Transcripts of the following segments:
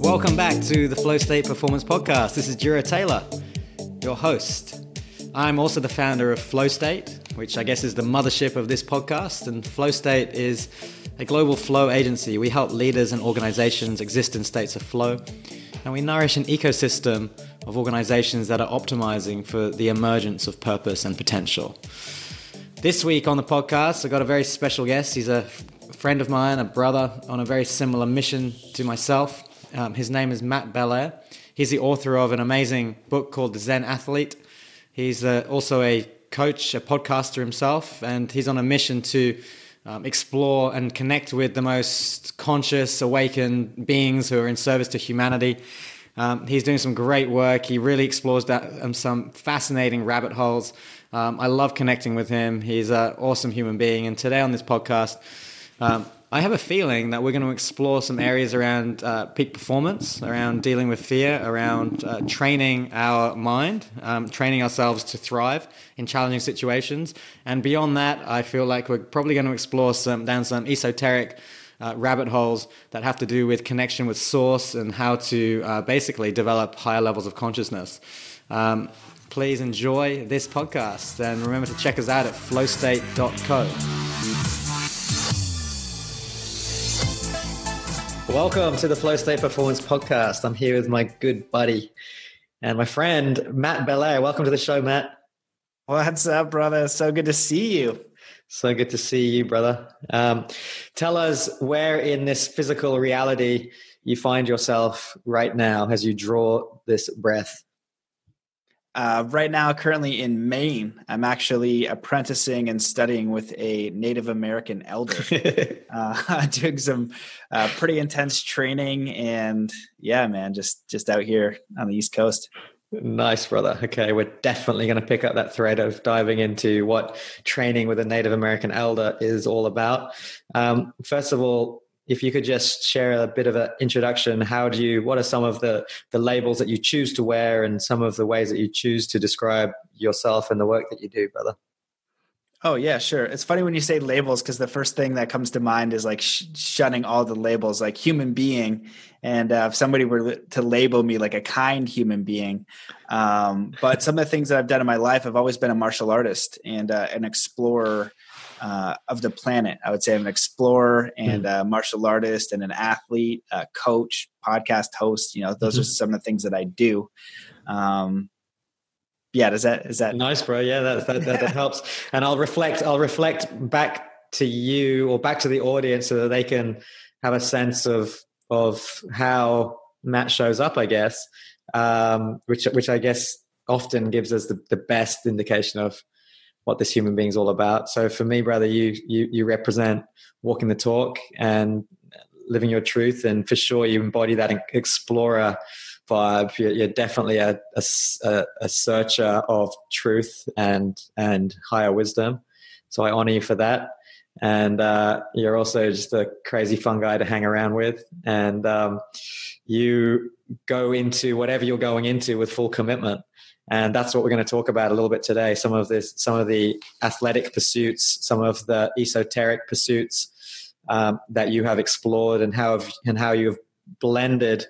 Welcome back to the Flow State Performance Podcast. This is Jiro Taylor, your host. I'm also the founder of Flow State, which I guess is the mothership of this podcast. And Flow State is a global flow agency. We help leaders and organizations exist in states of flow. And we nourish an ecosystem of organizations that are optimizing for the emergence of purpose and potential. This week on the podcast, I got a very special guest. He's a friend of mine, a brother on a very similar mission to myself. His name is Matt Belair. He's the author of an amazing book called The Zen Athlete. He's also a coach, a podcaster himself, and he's on a mission to explore and connect with the most conscious, awakened beings who are in service to humanity. He's doing some great work. He really explores some fascinating rabbit holes. I love connecting with him. He's an awesome human being. And today on this podcast, I have a feeling that we're going to explore some areas around peak performance, around dealing with fear, around training our mind, training ourselves to thrive in challenging situations. And beyond that, I feel like we're probably going to explore down some esoteric rabbit holes that have to do with connection with source and how to basically develop higher levels of consciousness. Please enjoy this podcast and remember to check us out at flowstate.co. Welcome to the Flow State Performance Podcast. I'm here with my good buddy and my friend, Matt Belair. Welcome to the show, Matt. What's up, brother? So good to see you. So good to see you, brother. Tell us where in this physical reality you find yourself right now as you draw this breath. Right now, currently in Maine, I'm actually apprenticing and studying with a Native American elder, doing some pretty intense training, and yeah, man, just out here on the East Coast. Nice, brother. Okay, we're definitely going to pick up that thread of diving into what training with a Native American elder is all about. First of all, if you could just share a bit of an introduction, what are some of the labels that you choose to wear and some of the ways that you choose to describe yourself and the work that you do, brother? Oh, yeah, sure. It's funny when you say labels because the first thing that comes to mind is like shunning all the labels, like human being. And if somebody were to label me like a kind human being. But some of the things that I've done in my life, I've always been a martial artist and an explorer of the planet. I would say I'm an explorer and a martial artist and an athlete, a coach, podcast host. You know, those are some of the things that I do. Yeah, is that nice, bro? Yeah, that helps. And I'll reflect back to you or back to the audience so that they can have a sense of how Matt shows up, I guess, which I guess often gives us the best indication of what this human being is all about. So for me, brother, you represent walking the talk and living your truth, and for sure you embody that explorer vibe. You're definitely a searcher of truth and higher wisdom. So I honor you for that. And you're also just a crazy fun guy to hang around with. And you go into whatever you're going into with full commitment. And that's what we're going to talk about a little bit today. Some of the athletic pursuits, some of the esoteric pursuits that you have explored, and how you've blended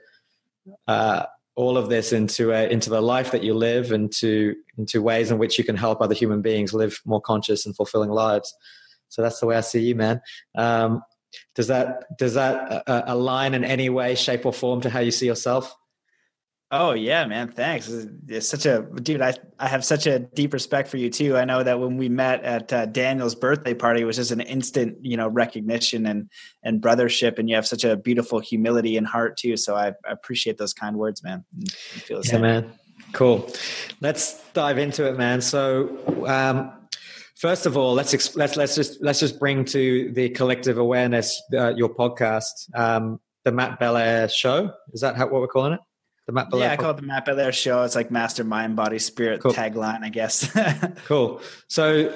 all of this into the life that you live, into ways in which you can help other human beings live more conscious and fulfilling lives. So that's the way I see you, man. Does that align in any way, shape, or form to how you see yourself? Oh yeah, man. Thanks. It's such a dude. I have such a deep respect for you too. I know that when we met at Daniel's birthday party, it was just an instant, recognition and brothership. And you have such a beautiful humility and heart too. So I appreciate those kind words, man. I feel the same. Yeah, man. Cool. Let's dive into it, man. So, first of all, let's just bring to the collective awareness your podcast, the Matt Belair Show. Is that what we're calling it? The Matt Belair. Yeah, I call it the Matt Belair Show. It's like mastermind, body, spirit cool. Tagline, I guess. Cool. So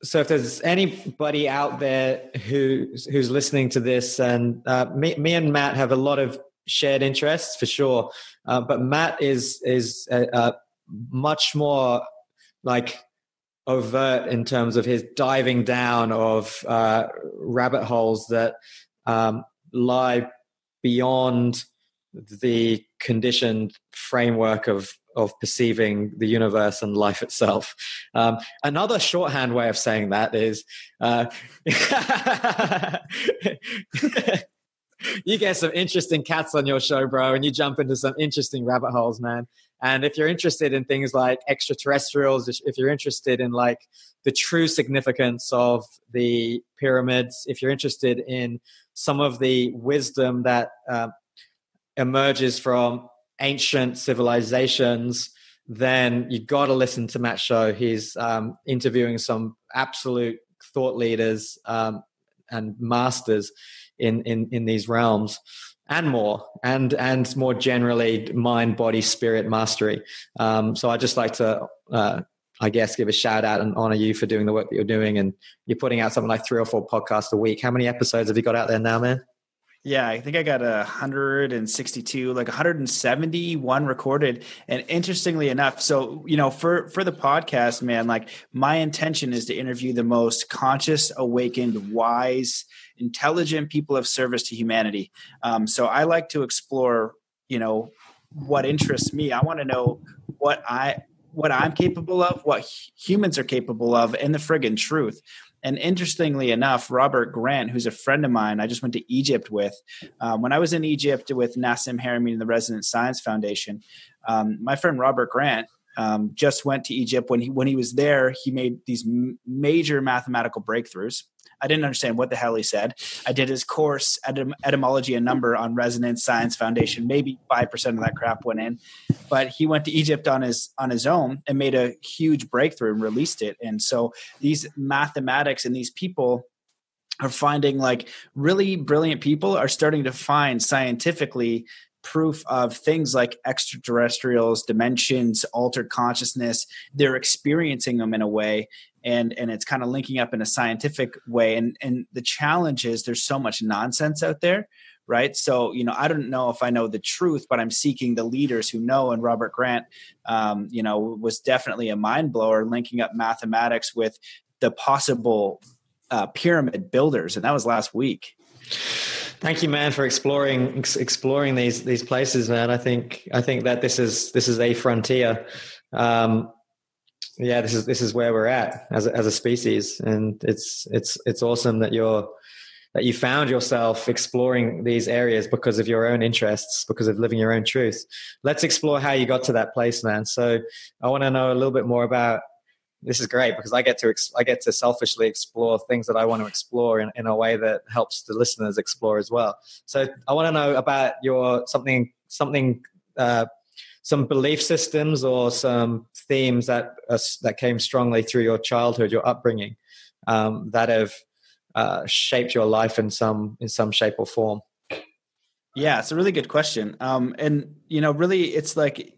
if there's anybody out there who's listening to this, and me and Matt have a lot of shared interests for sure, but Matt is much more like overt in terms of his diving down of rabbit holes that lie beyond the conditioned framework of perceiving the universe and life itself. Another shorthand way of saying that is you get some interesting cats on your show, bro, and you jump into some interesting rabbit holes, man. And if you're interested in things like extraterrestrials, if you're interested in like the true significance of the pyramids, if you're interested in some of the wisdom that emerges from ancient civilizations, then you got to listen to Matt's show. He's interviewing some absolute thought leaders and masters in these realms, and more, and more generally mind, body, spirit mastery. So I just like to I guess give a shout out and honor you for doing the work that you're doing, and you're putting out something like 3 or 4 podcasts a week. How many episodes have you got out there now, man? Yeah, I think I got 162, like 171 recorded. And interestingly enough, so, for the podcast, man, like my intention is to interview the most conscious, awakened, wise, intelligent people of service to humanity. So I like to explore, what interests me. I want to know what I'm capable of, what humans are capable of, and the friggin' truth. And interestingly enough, Robert Grant, who's a friend of mine, I just went to Egypt with. When I was in Egypt with Nassim Haramein and the Resonant Science Foundation, my friend Robert Grant just went to Egypt. When he was there, he made these major mathematical breakthroughs. I didn't understand what the hell he said. I did his course, Etymology and Number, on Resonance Science Foundation. Maybe 5% of that crap went in. But he went to Egypt on his own and made a huge breakthrough and released it. And so these mathematics and these people are finding, like, really brilliant people are starting to find scientifically proof of things like extraterrestrials, dimensions, altered consciousness. They're experiencing them in a way, and it's kind of linking up in a scientific way. And the challenge is there's so much nonsense out there, right? So, I don't know if I know the truth, but I'm seeking the leaders who know. And Robert Grant, was definitely a mind blower, linking up mathematics with the possible pyramid builders. And that was last week. Thank you, man, for exploring these places, man. I think that this is a frontier. This is where we're at as a species, and it's awesome that you found yourself exploring these areas because of your own interests, because of living your own truth. Let's explore how you got to that place, man. So I want to know a little bit more about. This is great because I get to selfishly explore things that I want to explore in a way that helps the listeners explore as well. So I want to know about your some belief systems or some themes that came strongly through your childhood, your upbringing, that have shaped your life in some shape or form. Yeah, it's a really good question. And really, it's like,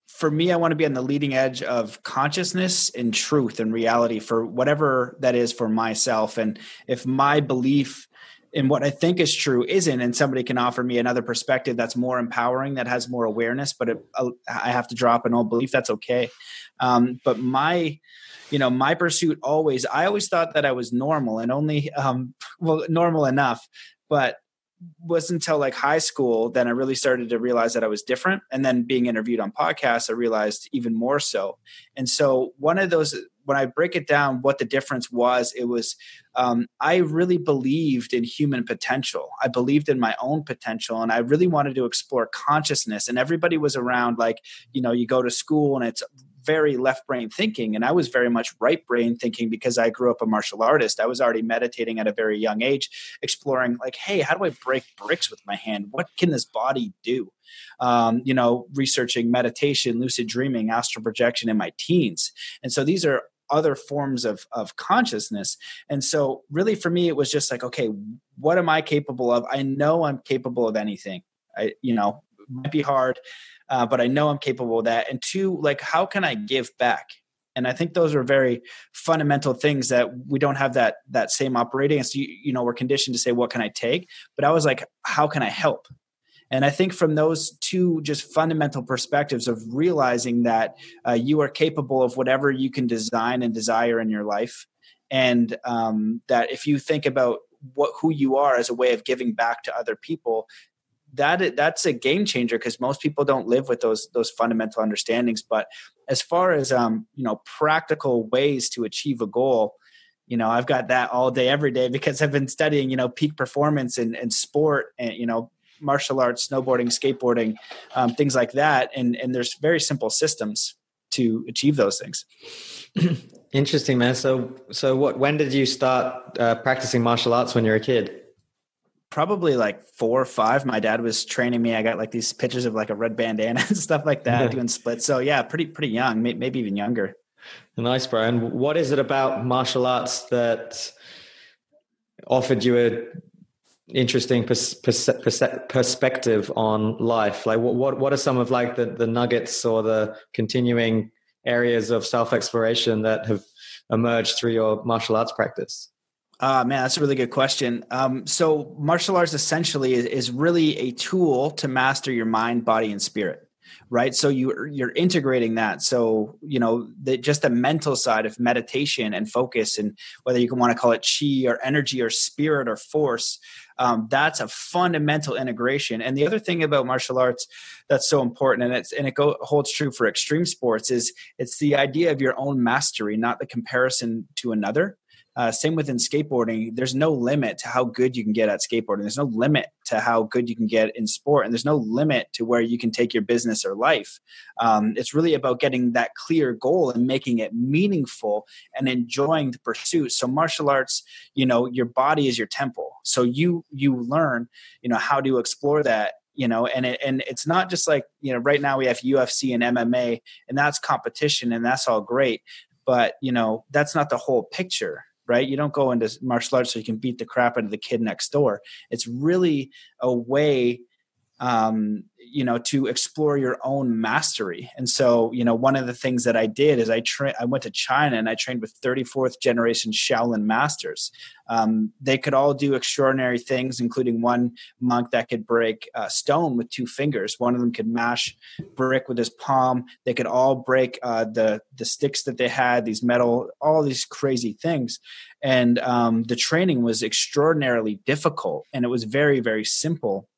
for me, I want to be on the leading edge of consciousness and truth and reality for whatever that is for myself. And if my belief in what I think is true isn't, and somebody can offer me another perspective that's more empowering, that has more awareness, but I have to drop an old belief, that's okay. But my pursuit I always thought that I was normal and only, normal enough, but wasn't until like high school then I really started to realize that I was different. And then being interviewed on podcasts, I realized even more so. And so one of those, when I break it down, what the difference was, it was I really believed in human potential. I believed in my own potential, and I really wanted to explore consciousness. And everybody was around, like, you go to school and it's very left brain thinking. And I was very much right brain thinking because I grew up a martial artist. I was already meditating at a very young age, exploring like, hey, how do I break bricks with my hand? What can this body do? Researching meditation, lucid dreaming, astral projection in my teens. And so these are other forms of consciousness. And so really for me, it was just like, okay, what am I capable of? I know I'm capable of anything. It might be hard, but I know I'm capable of that. And two, like, how can I give back? And I think those are very fundamental things that we don't have that same operating. And so, we're conditioned to say, what can I take? But I was like, how can I help? And I think from those two just fundamental perspectives of realizing that you are capable of whatever you can design and desire in your life. And that if you think about who you are as a way of giving back to other people, that's a game changer, because most people don't live with those fundamental understandings. But as far as practical ways to achieve a goal, I've got that all day, every day, because I've been studying, peak performance and sport and, martial arts, snowboarding, skateboarding, things like that. And there's very simple systems to achieve those things. Interesting, man. So when did you start practicing martial arts when you were a kid? Probably like 4 or 5. My dad was training me. I got like these pictures of like a red bandana and stuff like that, doing splits. So yeah, pretty young, maybe even younger. Nice, bro. And what is it about martial arts that offered you a interesting perspective on life? Like what are some of like the nuggets or the continuing areas of self-exploration that have emerged through your martial arts practice? Man, that's a really good question. So martial arts essentially is really a tool to master your mind, body, and spirit, right? So you're integrating that. So, just the mental side of meditation and focus, and whether you can want to call it chi or energy or spirit or force, that's a fundamental integration. And the other thing about martial arts that's so important, and it holds true for extreme sports, is it's the idea of your own mastery, not the comparison to another. Same within skateboarding. There's no limit to how good you can get at skateboarding. There's no limit to how good you can get in sport. And there's no limit to where you can take your business or life. It's really about getting that clear goal and making it meaningful and enjoying the pursuit. So martial arts, your body is your temple. So you learn, how to explore that. And it's not just like, right now we have UFC and MMA, and that's competition, and that's all great. But, that's not the whole picture. Right? You don't go into martial arts so you can beat the crap out of the kid next door. It's really a way, to explore your own mastery. And so, one of the things that I did is I went to China and I trained with 34th generation Shaolin masters. They could all do extraordinary things, including one monk that could break stone with 2 fingers. One of them could mash brick with his palm. They could all break the sticks that they had, these metal, all these crazy things. And the training was extraordinarily difficult, and it was very, very simple.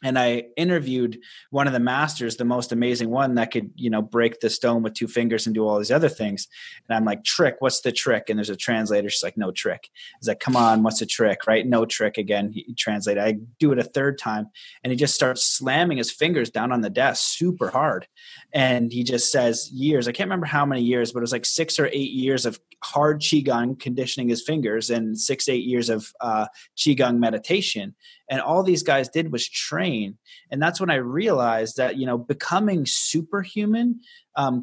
And I interviewed one of the masters, the most amazing one that could, break the stone with 2 fingers and do all these other things. And I'm like, trick, what's the trick? And there's a translator. She's like, no trick. I was like, come on, what's the trick? Right? No trick. Again, he translated. I do it a 3rd time. And he just starts slamming his fingers down on the desk super hard. And he just says years, I can't remember how many years, but it was like 6 or 8 years of hard Qigong conditioning his fingers and 6, 8 years of Qigong meditation. And all these guys did was train. And that's when I realized that, becoming superhuman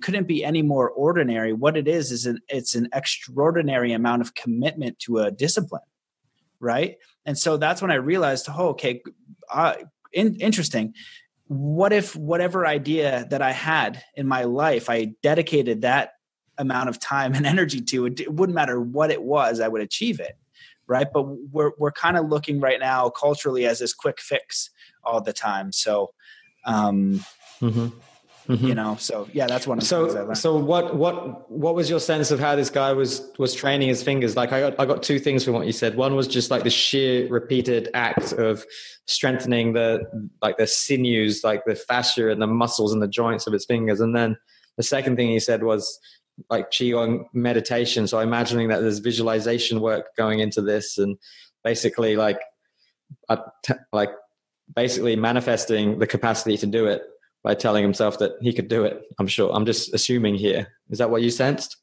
couldn't be any more ordinary. What it is it's an extraordinary amount of commitment to a discipline. Right. And so that's when I realized, interesting. What if whatever idea that I had in my life, I dedicated that amount of time and energy to it, it wouldn't matter what it was, I would achieve it. Right. But we're kind of looking right now culturally as this quick fix all the time. So, so yeah, that's one of the things I learned. So what was your sense of how this guy was training his fingers? Like I got 2 things from what you said. One was just like the sheer repeated act of strengthening the sinews, like the fascia and the muscles and the joints of his fingers. And then the second thing he said was like Qigong meditation. So imagining that there's visualization work going into this, and basically basically manifesting the capacity to do it by telling himself that he could do it. I'm sure. I'm just assuming here. Is that what you sensed?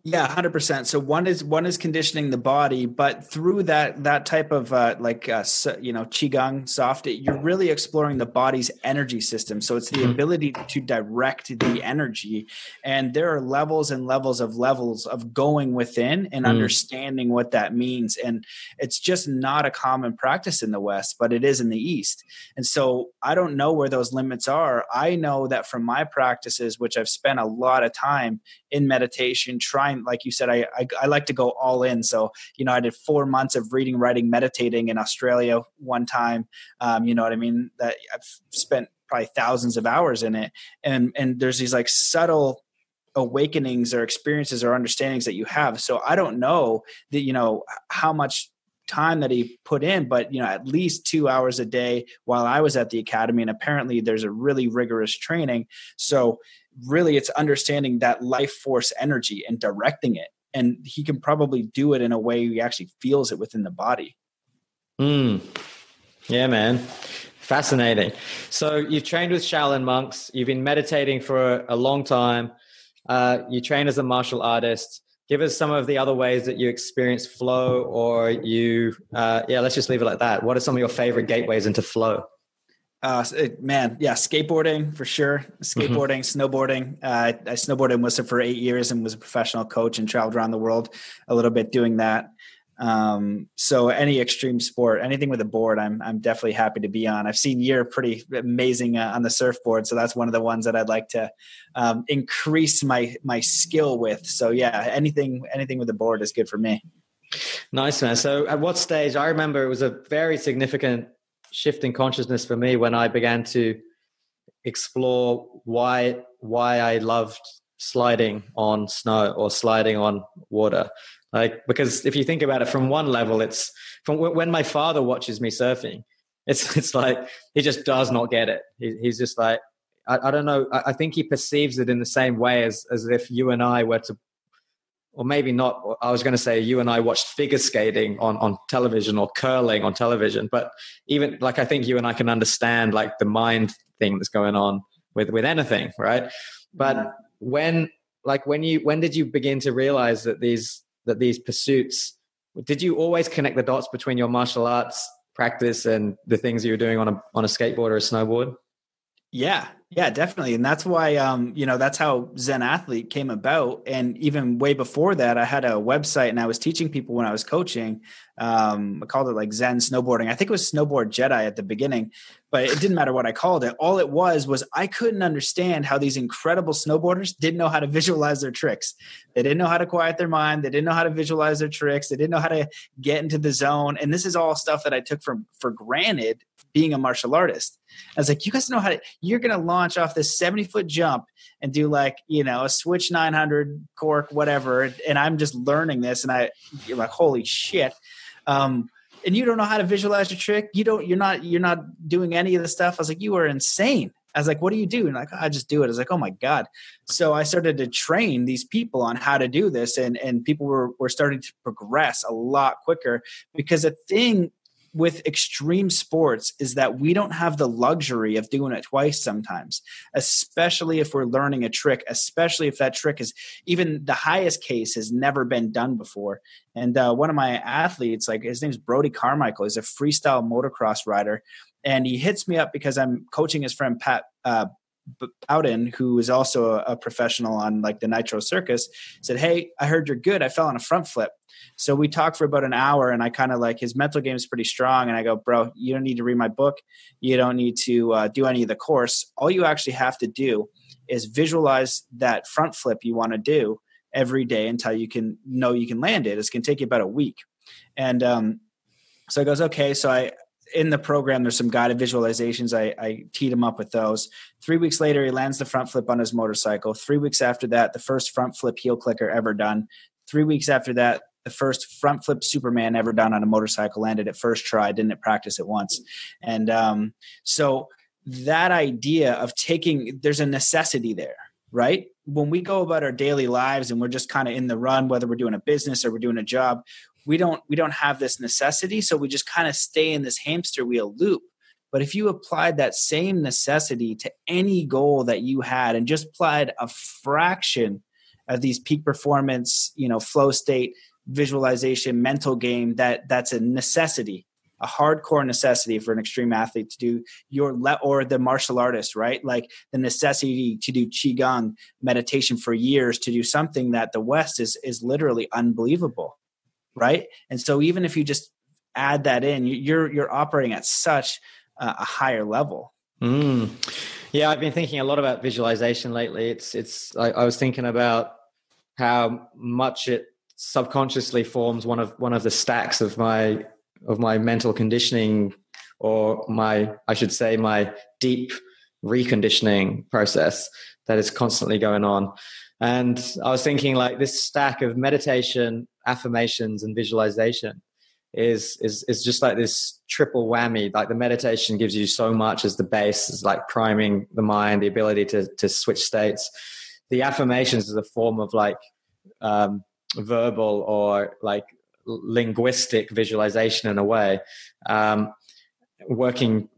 Yeah, 100%. So one is conditioning the body, but through that type of Qigong soft, you're really exploring the body's energy system. So it's the ability to direct the energy, and there are levels and levels of going within and understanding what that means. And it's just not a common practice in the West, but it is in the East. And so I don't know where those limits are. I know that from my practices, which I've spent a lot of time in meditation, trying, like you said, I like to go all in. So, I did 4 months of reading, writing, meditating in Australia one time. You know what I mean? That I've spent probably thousands of hours in it. And there's these like subtle awakenings or experiences or understandings that you have. So I don't know that, how much time that he put in, but at least 2 hours a day while I was at the academy. And apparently there's a really rigorous training. So really it's understanding that life force energy and directing it. And he can probably do it in a way he actually feels it within the body. Yeah, man. Fascinating. So you've trained with Shaolin monks. You've been meditating for a long time. You train as a martial artist. Give us some of the other ways that you experience flow, or you, let's just leave it like that. What are some of your favorite gateways into flow? Skateboarding for sure. Skateboarding, snowboarding. I snowboarded in Worcester for 8 years and was a professional coach and traveled around the world a little bit doing that. So any extreme sport, anything with a board, I'm definitely happy to be on. I've seen you're pretty amazing on the surfboard. So that's one of the ones that I'd like to increase my skill with. So yeah, anything with a board is good for me. Nice, man. So at what stage? I remember it was a very significant shift in consciousness for me when I began to explore why I loved sliding on snow or sliding on water. Like, because if you think about it from one level, it's from when my father watches me surfing, it's like, he just does not get it. He's just like, I don't know. I think he perceives it in the same way as if you and I were to, or maybe not. I was going to say you and I watched figure skating on television or curling on television, but even like, I think you and I can understand like the mind thing that's going on with anything. Right. But when did you begin to realize that these pursuits, did you always connect the dots between your martial arts practice and the things you were doing on a skateboard or a snowboard? Yeah, definitely. And that's why, that's how Zen Athlete came about. And even way before that, I had a website and I was teaching people when I was coaching. I called it like Zen Snowboarding. I think it was Snowboard Jedi at the beginning, but it didn't matter what I called it. All it was I couldn't understand how these incredible snowboarders didn't know how to visualize their tricks. They didn't know how to quiet their mind. They didn't know how to visualize their tricks. They didn't know how to get into the zone. And this is all stuff that I took for granted being a martial artist. I was like, you guys know you're going to launch off this 70-foot jump and do like, a switch 900 cork, whatever. And I'm just learning this. And you're like, holy shit. And you don't know how to visualize your trick. You're not doing any of the stuff. I was like, you are insane. I was like, what do you do? And like, I just do it. I was like, oh my God. So I started to train these people on how to do this. And people were starting to progress a lot quicker, because the thing with extreme sports is that we don't have the luxury of doing it twice sometimes, especially if we're learning a trick, especially if that trick is even the highest case has never been done before. And one of my athletes, like his name's Brody Carmichael, he's a freestyle motocross rider. And he hits me up because I'm coaching his friend Pat Bowden, who is also a professional on like the Nitro Circus. Said, hey, I heard you're good. I fell on a front flip. So we talked for about an hour, and I kind of like, his mental game is pretty strong. And I go, bro, you don't need to read my book. You don't need to do any of the course. All you actually have to do is visualize that front flip you want to do every day until you can know you can land it. It's going to take you about a week. And so he goes, okay. So in the program, there's some guided visualizations. I teed him up with those. 3 weeks later, he lands the front flip on his motorcycle. 3 weeks after that, the first front flip heel clicker ever done. 3 weeks after that, the first front flip Superman ever done on a motorcycle, landed at first try, didn't practice it once. And so that idea of there's a necessity there, right? When we go about our daily lives and we're just kind of in the run, whether we're doing a business or we're doing a job, we don't have this necessity. So we just kind of stay in this hamster wheel loop. But if you applied that same necessity to any goal that you had and just applied a fraction of these peak performance, flow state, visualization, mental game, that's a necessity, a hardcore necessity for an extreme athlete to do or the martial artist, right? Like the necessity to do Qigong meditation for years, to do something that the West is literally unbelievable. Right. And so even if you just add that in, you're operating at such a higher level. Yeah. I've been thinking a lot about visualization lately. I was thinking about how much it subconsciously forms one of the stacks of my mental conditioning, or my deep reconditioning process that is constantly going on. And I was thinking like this stack of meditation, affirmations, and visualization is just like this triple whammy. Like the meditation gives you so much as the base, is like priming the mind, the ability to switch states. The affirmations is a form of like verbal or like linguistic visualization in a way, working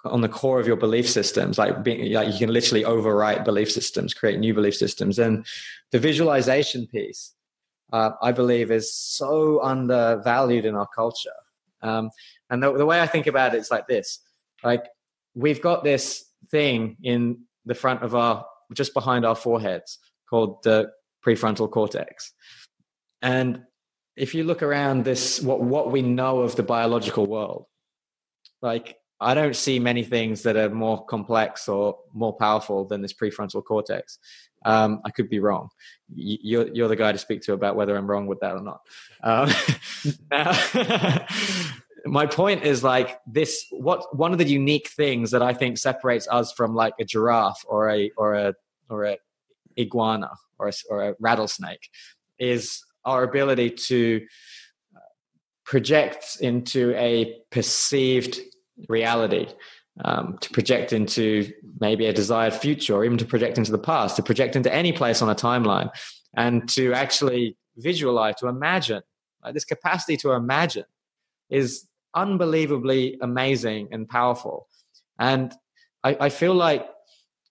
on the core of your belief systems, like you can literally overwrite belief systems, create new belief systems. And the visualization piece, I believe, is so undervalued in our culture. And the way I think about it is like this: like we've got this thing in the front of just behind our foreheads called the prefrontal cortex. And if you look around this, what we know of the biological world, like I don't see many things that are more complex or more powerful than this prefrontal cortex. I could be wrong. You're the guy to speak to about whether I'm wrong with that or not. My point is like this: one of the unique things that I think separates us from like a giraffe or a iguana or a rattlesnake is our ability to project into a perceived reality, to project into maybe a desired future, or even to project into the past, to project into any place on a timeline, and to actually visualize, to imagine. Like this capacity to imagine is unbelievably amazing and powerful. And I feel like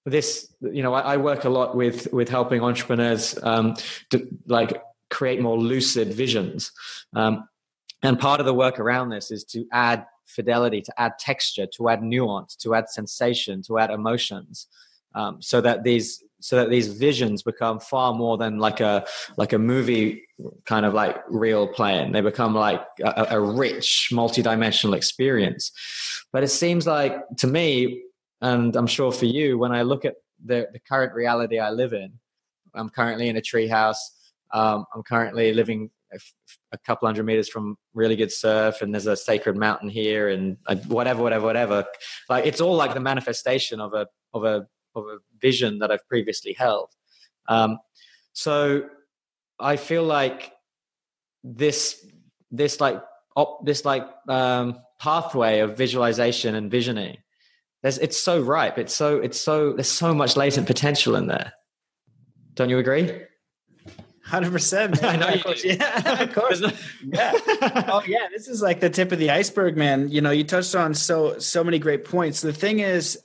this, I work a lot with helping entrepreneurs to like create more lucid visions. And part of the work around this is to add fidelity, to add texture, to add nuance, to add sensation, to add emotions, so that these visions become far more than like a movie kind of like reel playing. They become like a rich, multidimensional experience. But it seems like to me, and I'm sure for you, when I look at the current reality I live in, I'm currently in a treehouse. I'm currently living a couple hundred meters from really good surf, and there's a sacred mountain here, and whatever. Like it's all like the manifestation of a vision that I've previously held. So I feel like this pathway of visualization and visioning, it's so ripe. It's so there's so much latent potential in there. Don't you agree? 100%. I know you do. Yeah, of course. Yeah. Oh yeah. This is like the tip of the iceberg, man. You touched on so many great points. The thing is,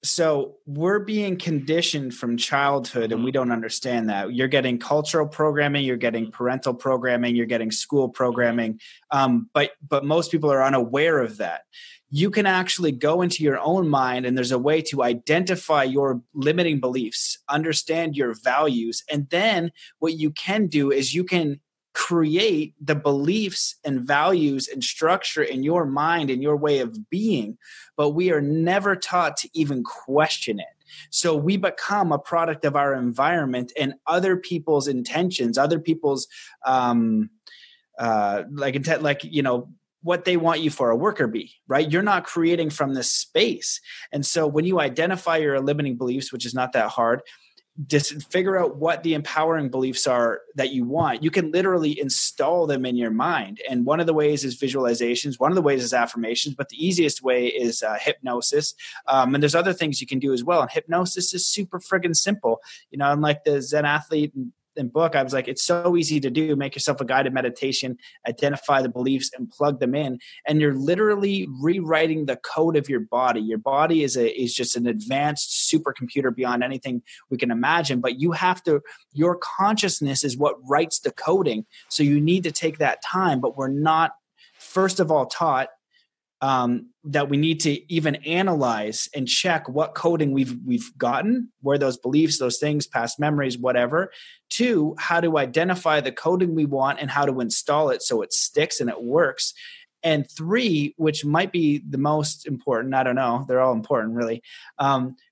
so we're being conditioned from childhood, and we don't understand that. You're getting cultural programming, you're getting parental programming, you're getting school programming. But most people are unaware of that. You can actually go into your own mind, and there's a way to identify your limiting beliefs, understand your values. And then what you can do is you can create the beliefs and values and structure in your mind and your way of being. But we are never taught to even question it. So we become a product of our environment and other people's intentions, other people's what they want you for, a worker bee, right? You're not creating from this space. And so when you identify your limiting beliefs, which is not that hard, just figure out what the empowering beliefs are that you want. You can literally install them in your mind. And one of the ways is visualizations. One of the ways is affirmations, but the easiest way is hypnosis. And there's other things you can do as well. And hypnosis is super friggin' simple. Unlike the Zen Athlete and book, I was like, it's so easy to do. Make yourself a guided meditation, identify the beliefs and plug them in. And you're literally rewriting the code of your body. Your body is just an advanced supercomputer beyond anything we can imagine. But your consciousness is what writes the coding. So you need to take that time, but we're not, first of all, taught that we need to even analyze and check what coding we've gotten, where those beliefs, those things, past memories, whatever. 2, how to identify the coding we want and how to install it so it sticks and it works. And 3, which might be the most important, I don't know, they're all important really,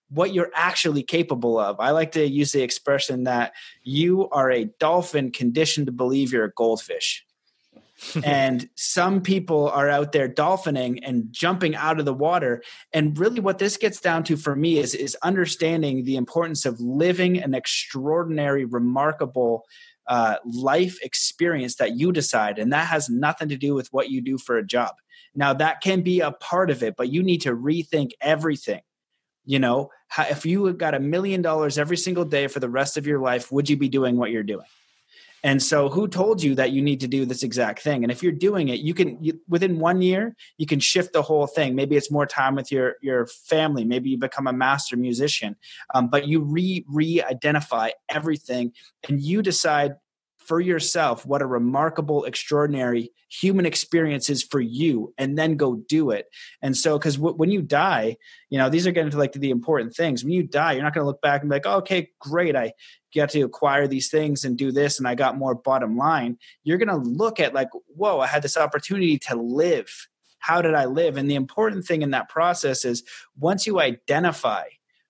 what you're actually capable of. I like to use the expression that you are a dolphin conditioned to believe you're a goldfish. And some people are out there dolphining and jumping out of the water. And really what this gets down to for me is understanding the importance of living an extraordinary, remarkable life experience that you decide. And that has nothing to do with what you do for a job. Now, that can be a part of it, but you need to rethink everything. You know, if you got $1 million every single day for the rest of your life, would you be doing what you're doing? And so who told you that you need to do this exact thing? And if you're doing it, within 1 year, you can shift the whole thing. Maybe it's more time with your family. Maybe you become a master musician, but you re-identify everything and you decide for yourself what a remarkable, extraordinary human experience is for you, and then go do it. And so, because when you die, you know, these are getting to like the important things. When you die, you're not going to look back and be like, oh, okay, great, I get to acquire these things and do this, and I got more bottom line. You're going to look at like, whoa, I had this opportunity to live. How did I live? And the important thing in that process is once you identify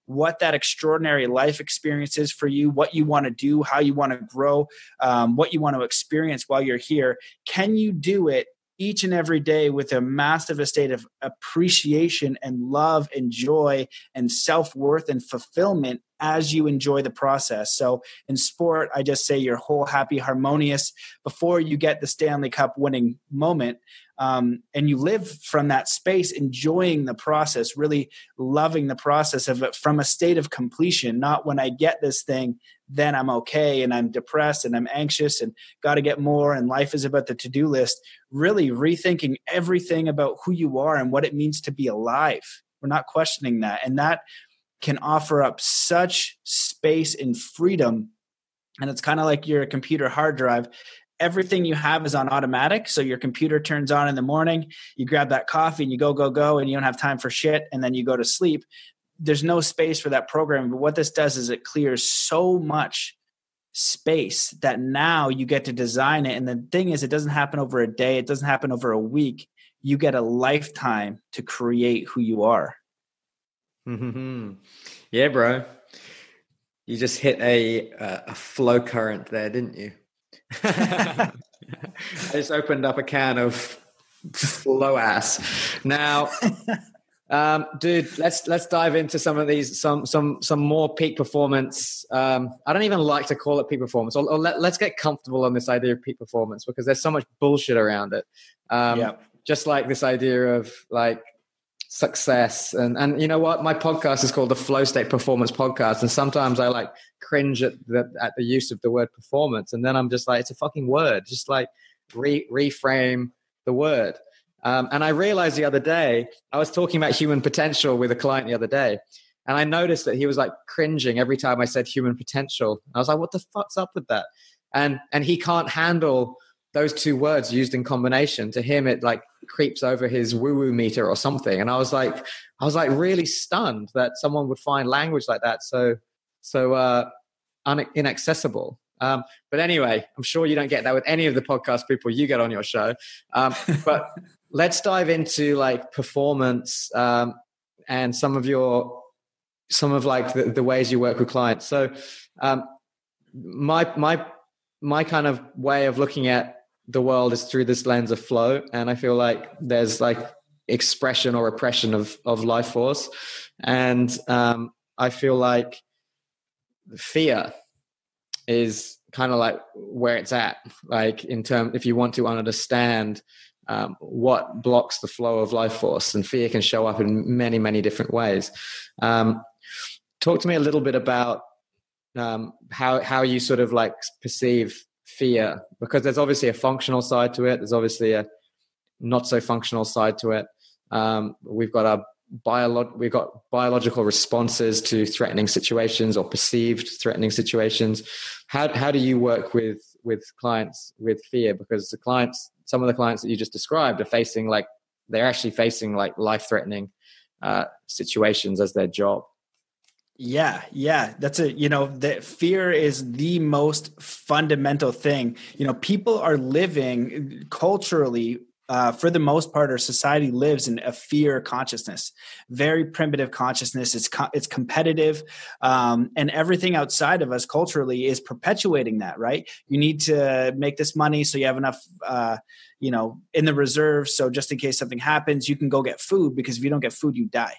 what that extraordinary life experience is for you, what you want to do, how you want to grow, what you want to experience while you're here, can you do it each and every day with a massive state of appreciation and love and joy and self-worth and fulfillment as you enjoy the process? So in sport, I just say you're whole, happy, harmonious before you get the Stanley Cup winning moment. And you live from that space, enjoying the process, really loving the process of it from a state of completion, not when I get this thing, then I'm okay and I'm depressed and I'm anxious and got to get more and life is about the to-do list. Really rethinking everything about who you are and what it means to be alive. We're not questioning that. And that can offer up such space and freedom. And it's kind of like your computer hard drive. Everything you have is on automatic. So your computer turns on in the morning, you grab that coffee and you go, and you don't have time for shit. And then you go to sleep. There's no space for that programming. But what this does is it clears so much space that now you get to design it. And the thing is, it doesn't happen over a day. It doesn't happen over a week. You get a lifetime to create who you are. Mm-hmm. Yeah, bro. You just hit a flow current there, didn't you? I just opened up a can of flow ass. Now, dude, let's dive into some of these, some more peak performance. I don't even like to call it peak performance. Or let's get comfortable on this idea of peak performance because there's so much bullshit around it. Just like this idea of like success and you know what, my podcast is called the Flow State Performance Podcast, and sometimes I like cringe at the use of the word performance, and then I'm just like, it's a fucking word, just like reframe the word. And I realized the other day, I was talking about human potential with a client the other day, and I noticed that he was like cringing every time I said human potential. I was like, what the fuck's up with that? And he can't handle those two words used in combination. To him, it like creeps over his woo-woo meter or something. And I was like really stunned that someone would find language like that so inaccessible. But anyway, I'm sure you don't get that with any of the podcast people you get on your show. But let's dive into like performance and some of like the ways you work with clients. So my kind of way of looking at the world is through this lens of flow. And I feel like there's like expression or repression of life force. And I feel like fear is kind of like where it's at, like if you want to understand what blocks the flow of life force, and fear can show up in many, many different ways. Talk to me a little bit about how you sort of like perceive fear, because there's obviously a functional side to it. There's obviously a not so functional side to it. We've got biological responses to threatening situations or perceived threatening situations. How do you work with clients with fear? Because some of the clients that you just described they're actually facing like life-threatening situations as their job. Yeah. That's that fear is the most fundamental thing. People are living culturally, for the most part, our society lives in a fear consciousness, very primitive consciousness. It's competitive, and everything outside of us culturally is perpetuating that, right? You need to make this money so you have enough, in the reserve. So just in case something happens, you can go get food, because if you don't get food, you die.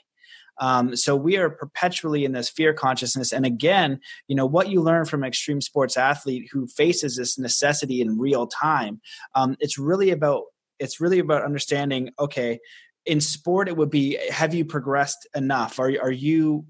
So we are perpetually in this fear consciousness. And again, what you learn from an extreme sports athlete who faces this necessity in real time, it's really about understanding, okay, in sport, it would be, have you progressed enough? Are you,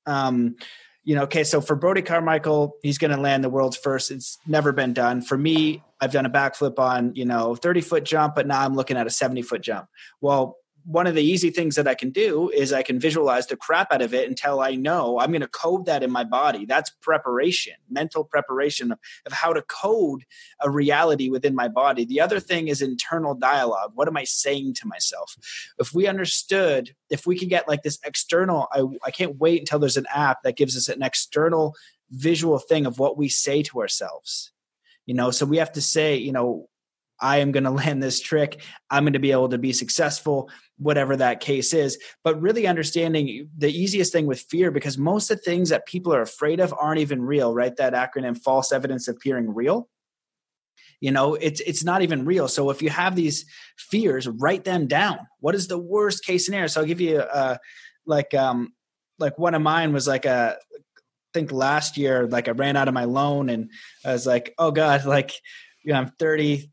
okay, so for Brody Carmichael, he's going to land the world's first. It's never been done. For me, I've done a backflip on, 30-foot jump, but now I'm looking at a 70-foot jump. Well, one of the easy things that I can do is I can visualize the crap out of it until I know I'm going to code that in my body. That's preparation, mental preparation of how to code a reality within my body. The other thing is internal dialogue. What am I saying to myself? If we could get like this external, I can't wait until there's an app that gives us an external visual thing of what we say to ourselves. So we have to say, I am going to land this trick. I'm going to be able to be successful, whatever that case is. But really understanding the easiest thing with fear, because most of the things that people are afraid of aren't even real, right? That acronym, false evidence appearing real. It's not even real. So if you have these fears, write them down. What is the worst case scenario? So I'll give you like one of mine was like I think last year, like I ran out of my loan and I was like, oh God, like, I'm 30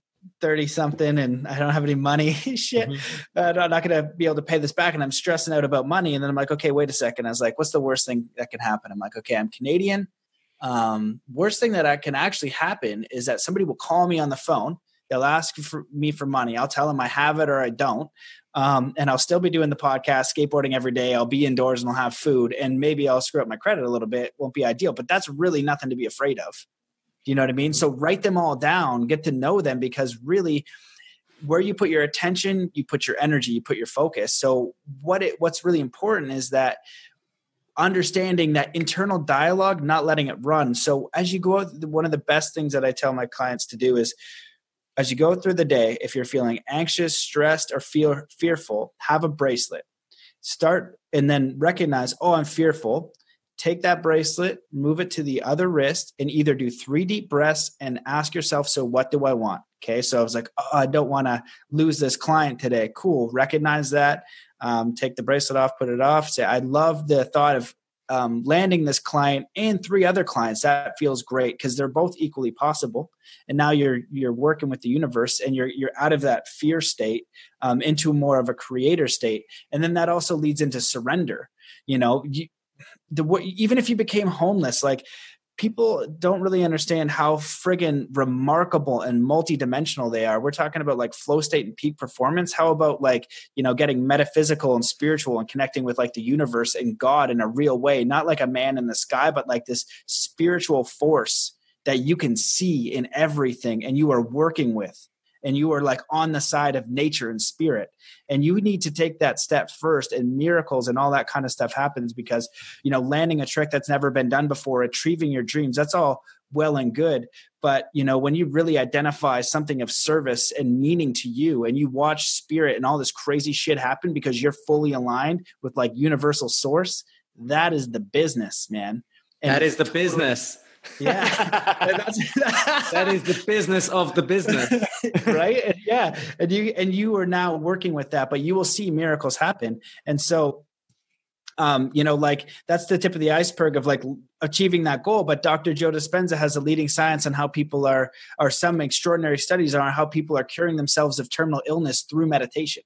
something and I don't have any money. Shit. I'm not going to be able to pay this back. And I'm stressing out about money. And then I'm like, okay, wait a second. I was like, what's the worst thing that can happen? I'm like, okay, I'm Canadian. Worst thing that can actually happen is that somebody will call me on the phone. They'll ask me for money. I'll tell them I have it or I don't. And I'll still be doing the podcast, skateboarding every day. I'll be indoors and I'll have food and maybe I'll screw up my credit a little bit. Won't be ideal, but that's really nothing to be afraid of. You know what I mean? So write them all down, get to know them, because really where you put your attention, you put your energy, you put your focus. So what's really important is that understanding that internal dialogue, not letting it run. So as you go out, one of the best things that I tell my clients to do is as you go through the day, if you're feeling anxious, stressed, or fearful, have a bracelet. Start and then recognize, oh, I'm fearful. Take that bracelet, move it to the other wrist, and either do 3 deep breaths and ask yourself, so what do I want? Okay, so I was like, oh, I don't want to lose this client today. Cool, recognize that. Take the bracelet off, put it off. Say, I love the thought of landing this client and 3 other clients. That feels great because they're both equally possible. And now you're working with the universe and you're out of that fear state into more of a creator state. And then that also leads into surrender. Even if you became homeless, like people don't really understand how friggin' remarkable and multidimensional they are. We're talking about like flow state and peak performance. How about like, getting metaphysical and spiritual and connecting with like the universe and God in a real way, not like a man in the sky, but like this spiritual force that you can see in everything and you are working with. And you are like on the side of nature and spirit. And you need to take that step first, and miracles and all that kind of stuff happens because, landing a trick that's never been done before, achieving your dreams, that's all well and good. But, when you really identify something of service and meaning to you and you watch spirit and all this crazy shit happen because you're fully aligned with like universal source, that is the business, man. And that is the business. Yeah. That is the business of the business. Right. Yeah. And you are now working with that, but you will see miracles happen. And so, like that's the tip of the iceberg of like achieving that goal. But Dr. Joe Dispenza has a leading science on how people are some extraordinary studies on how people are curing themselves of terminal illness through meditation.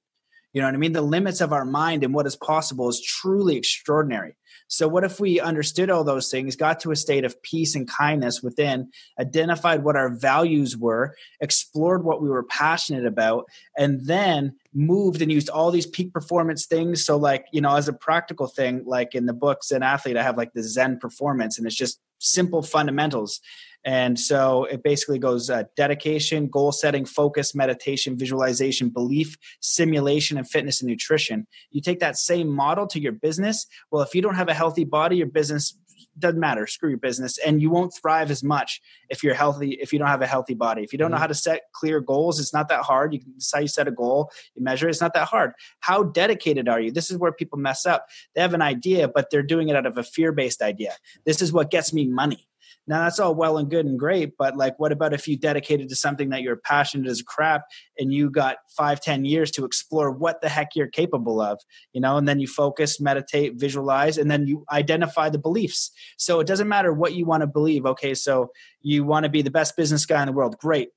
You know what I mean? The limits of our mind and what is possible is truly extraordinary. So what if we understood all those things, got to a state of peace and kindness within, identified what our values were, explored what we were passionate about, and then moved and used all these peak performance things. So like, as a practical thing, like in the book Zen Athlete, I have like the Zen performance, and it's just simple fundamentals. And so it basically goes dedication, goal setting, focus, meditation, visualization, belief, simulation, and fitness and nutrition. You take that same model to your business. Well, if you don't have a healthy body, your business doesn't matter. Screw your business. And you won't thrive as much if you're healthy, if you don't have a healthy body. If you don't know how to set clear goals, it's not that hard. You can decide you set a goal, you measure it. It's not that hard. How dedicated are you? This is where people mess up. They have an idea, but they're doing it out of a fear-based idea. This is what gets me money. Now that's all well and good and great, but like, what about if you dedicated to something that you're passionate as crap and you got 5-10 years to explore what the heck you're capable of, and then you focus, meditate, visualize, and then you identify the beliefs. So it doesn't matter what you want to believe. Okay, so you want to be the best business guy in the world. Great.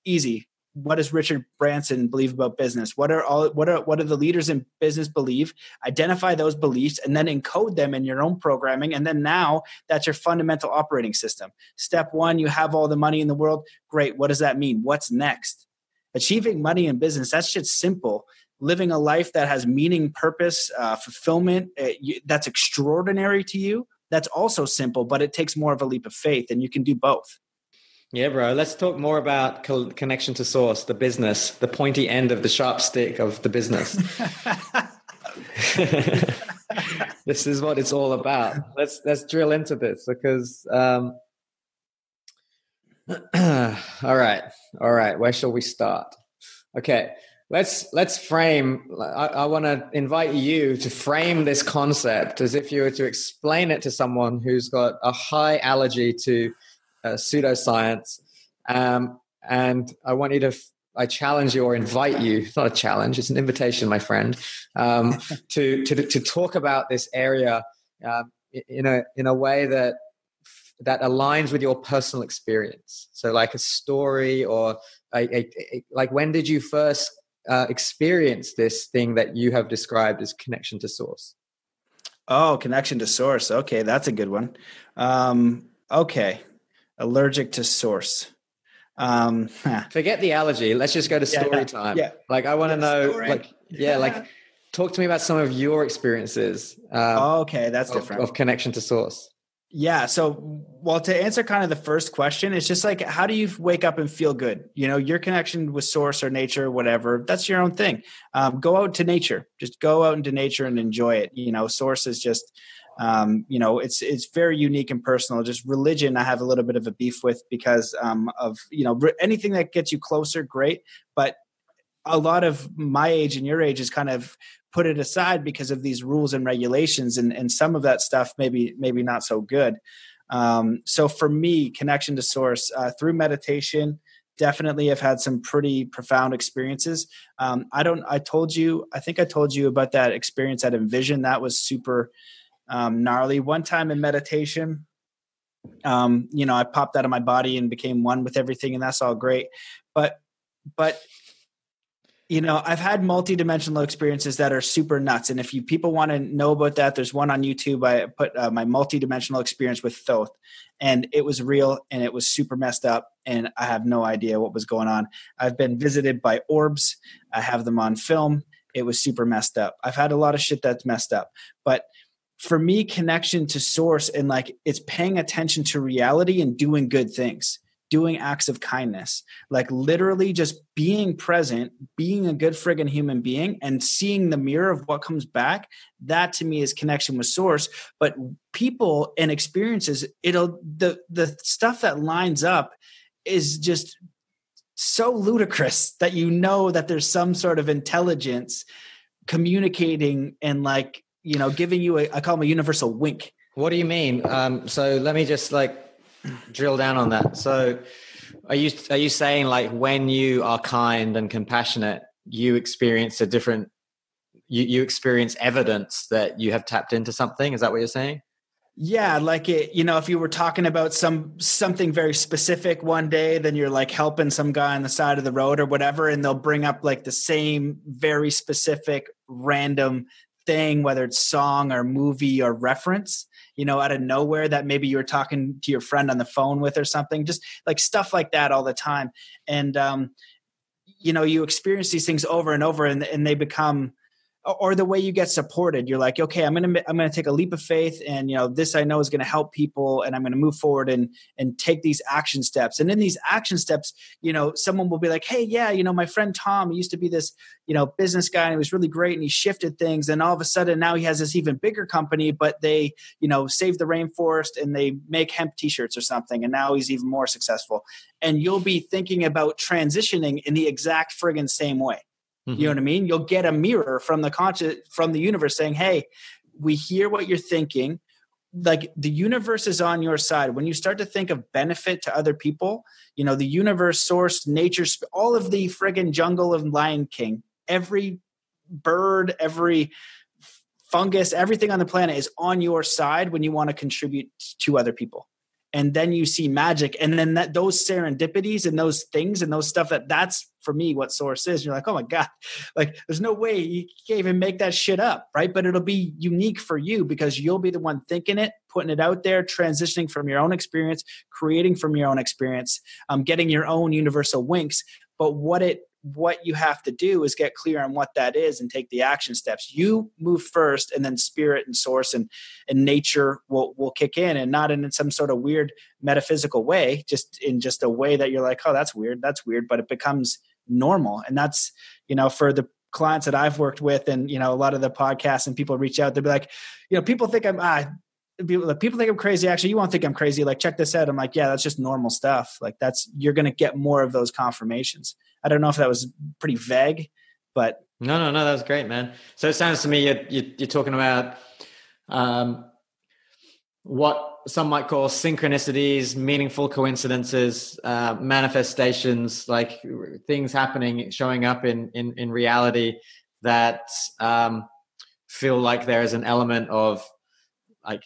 Easy. What does Richard Branson believe about business? What are the leaders in business believe? Identify those beliefs and then encode them in your own programming. And then now that's your fundamental operating system. Step one, you have all the money in the world. Great. What does that mean? What's next? Achieving money in business, that's just simple. Living a life that has meaning, purpose, fulfillment, that's extraordinary to you. That's also simple, but it takes more of a leap of faith, and you can do both. Yeah, bro. Let's talk more about connection to source, the business, the pointy end of the sharp stick of the business. This is what it's all about. Let's drill into this because, all right. Where shall we start? Okay. Let's frame. I want to invite you to frame this concept as if you were to explain it to someone who's got a high allergy to pseudoscience, and I want you to. I challenge you or invite you. It's not a challenge; it's an invitation, my friend, to talk about this area in a way that aligns with your personal experience. So, like a story, or like when did you first experience this thing that you have described as connection to source? Oh, connection to source. Okay, that's a good one. Okay. Allergic to source. Forget the allergy. Let's just go to story time. Yeah. Like I want to know, story. Talk to me about some of your experiences. Okay, that's different. Of connection to source. Yeah. So, to answer kind of the first question, it's just like, how do you wake up and feel good? Your connection with source or nature, whatever, that's your own thing. Go out to nature. Just go out into nature and enjoy it. Source is just, it's very unique and personal. Just religion, I have a little bit of a beef with because of anything that gets you closer, great. But a lot of my age and your age is kind of put it aside because of these rules and regulations, and some of that stuff maybe not so good. So for me, connection to source through meditation, definitely I've had some pretty profound experiences. I think I told you about that experience at Envision. That was super gnarly. One time in meditation, I popped out of my body and became one with everything, and that's all great. But I've had multidimensional experiences that are super nuts. And if people want to know about that, there's one on YouTube. I put my multidimensional experience with Thoth, and it was real and it was super messed up. And I have no idea what was going on. I've been visited by orbs. I have them on film. It was super messed up. I've had a lot of shit that's messed up, but for me, connection to source and it's paying attention to reality and doing good things, doing acts of kindness, like literally just being present, being a good friggin' human being and seeing the mirror of what comes back. That to me is connection with source. But people and experiences, the stuff that lines up is just so ludicrous that that there's some sort of intelligence communicating and giving you I call them a universal wink. What do you mean? So let me just drill down on that. So are you saying when you are kind and compassionate, you experience you experience evidence that you have tapped into something? Is that what you're saying? Yeah. If you were talking about something very specific one day, then you're helping some guy on the side of the road or whatever, and they'll bring up the same very specific random thing, whether it's song or movie or reference, out of nowhere that maybe you were talking to your friend on the phone with or something, just stuff like that all the time. And, you experience these things over and over and they become, or the way you get supported, you're okay, I'm going to take a leap of faith and, this I know is going to help people and I'm going to move forward and take these action steps. And in these action steps, someone will be like, hey, yeah, my friend Tom, he used to be this, business guy and he was really great and he shifted things. And all of a sudden now he has this even bigger company, but they, save the rainforest and they make hemp t-shirts or something. And now he's even more successful. And you'll be thinking about transitioning in the exact friggin' same way. You know what I mean? You'll get a mirror from the universe saying, hey, we hear what you're thinking. like the universe is on your side. When you start to think of benefit to other people, you know, the universe, source, nature, all of the friggin' jungle of Lion King, every bird, every fungus, everything on the planet is on your side when you want to contribute to other people. And then you see magic. And then those serendipities and those things and those stuff, that's for me what source is. You're like, oh my God, like there's no way you can't even make that shit up. Right. But it'll be unique for you because you'll be the one thinking it, putting it out there, transitioning from your own experience, creating from your own experience, getting your own universal winks. But what you have to do is get clear on what that is and take the action steps. You move first, and then spirit and source and nature will kick in, and not in some sort of weird metaphysical way, just in just a way that you're like, oh, that's weird, but it becomes normal. And that's, you know, for the clients that I've worked with, and, you know, a lot of the podcasts and people reach out, they'll be like, you know, people think people think I'm crazy. Actually, you won't think I'm crazy. Like, check this out. I'm like, yeah, that's just normal stuff. Like you're going to get more of those confirmations. I don't know if that was pretty vague, but no, that was great, man. So it sounds to me you're talking about what some might call synchronicities, meaningful coincidences, manifestations, like things happening, showing up in reality that feel like there is an element of like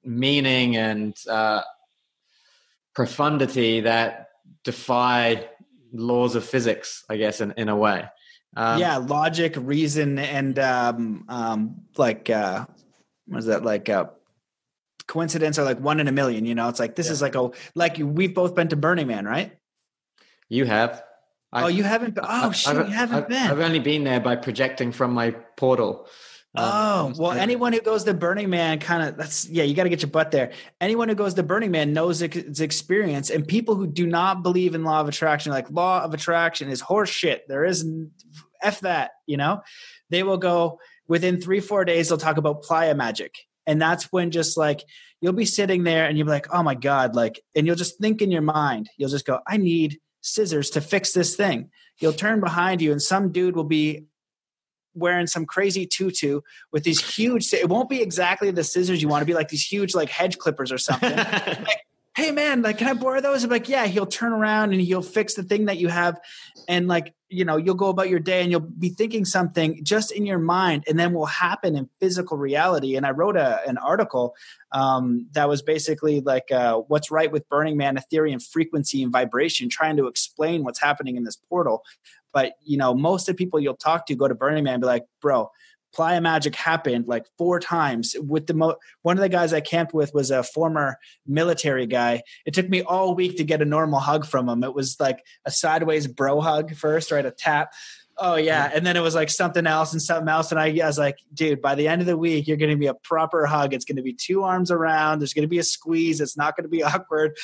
meaning and profundity that defy laws of physics, I guess, in a way. Logic, reason, and what is that, like coincidence, or like 1 in a million, you know? It's like, this is like we've both been to Burning Man, right? You have. You haven't been? Oh, shoot, you haven't been. I've only been there by projecting from my portal. Anyone who goes to Burning Man you got to get your butt there. Anyone who goes to Burning Man knows its experience, and people who do not believe in law of attraction, like law of attraction is horse shit. There is F that, you know, they will go within 3-4 days. They'll talk about playa magic. And that's when just like, you'll be sitting there and you'll be like, oh my God, like, and you'll just think in your mind, you'll just go, I need scissors to fix this thing. You'll turn behind you and some dude will be wearing some crazy tutu with these huge, it won't be exactly the scissors you want to be, like these huge like hedge clippers or something. Like, hey man, like, can I borrow those? I'm like, yeah. He'll turn around and he'll fix the thing that you have. And like, you know, you'll go about your day and you'll be thinking something just in your mind, and then will happen in physical reality. And I wrote an article that was basically like what's right with Burning Man, Ethereum frequency and vibration, trying to explain what's happening in this portal. But, you know, most of the people you'll talk to go to Burning Man and be like, bro, playa magic happened like 4 times. With one of the guys I camped with was a former military guy. It took me all week to get a normal hug from him. It was like a sideways bro hug first, right? A tap. Oh yeah. And then it was like something else and something else. And I was like, dude, by the end of the week, you're going to be a proper hug. It's going to be 2 arms around. There's going to be a squeeze. It's not going to be awkward.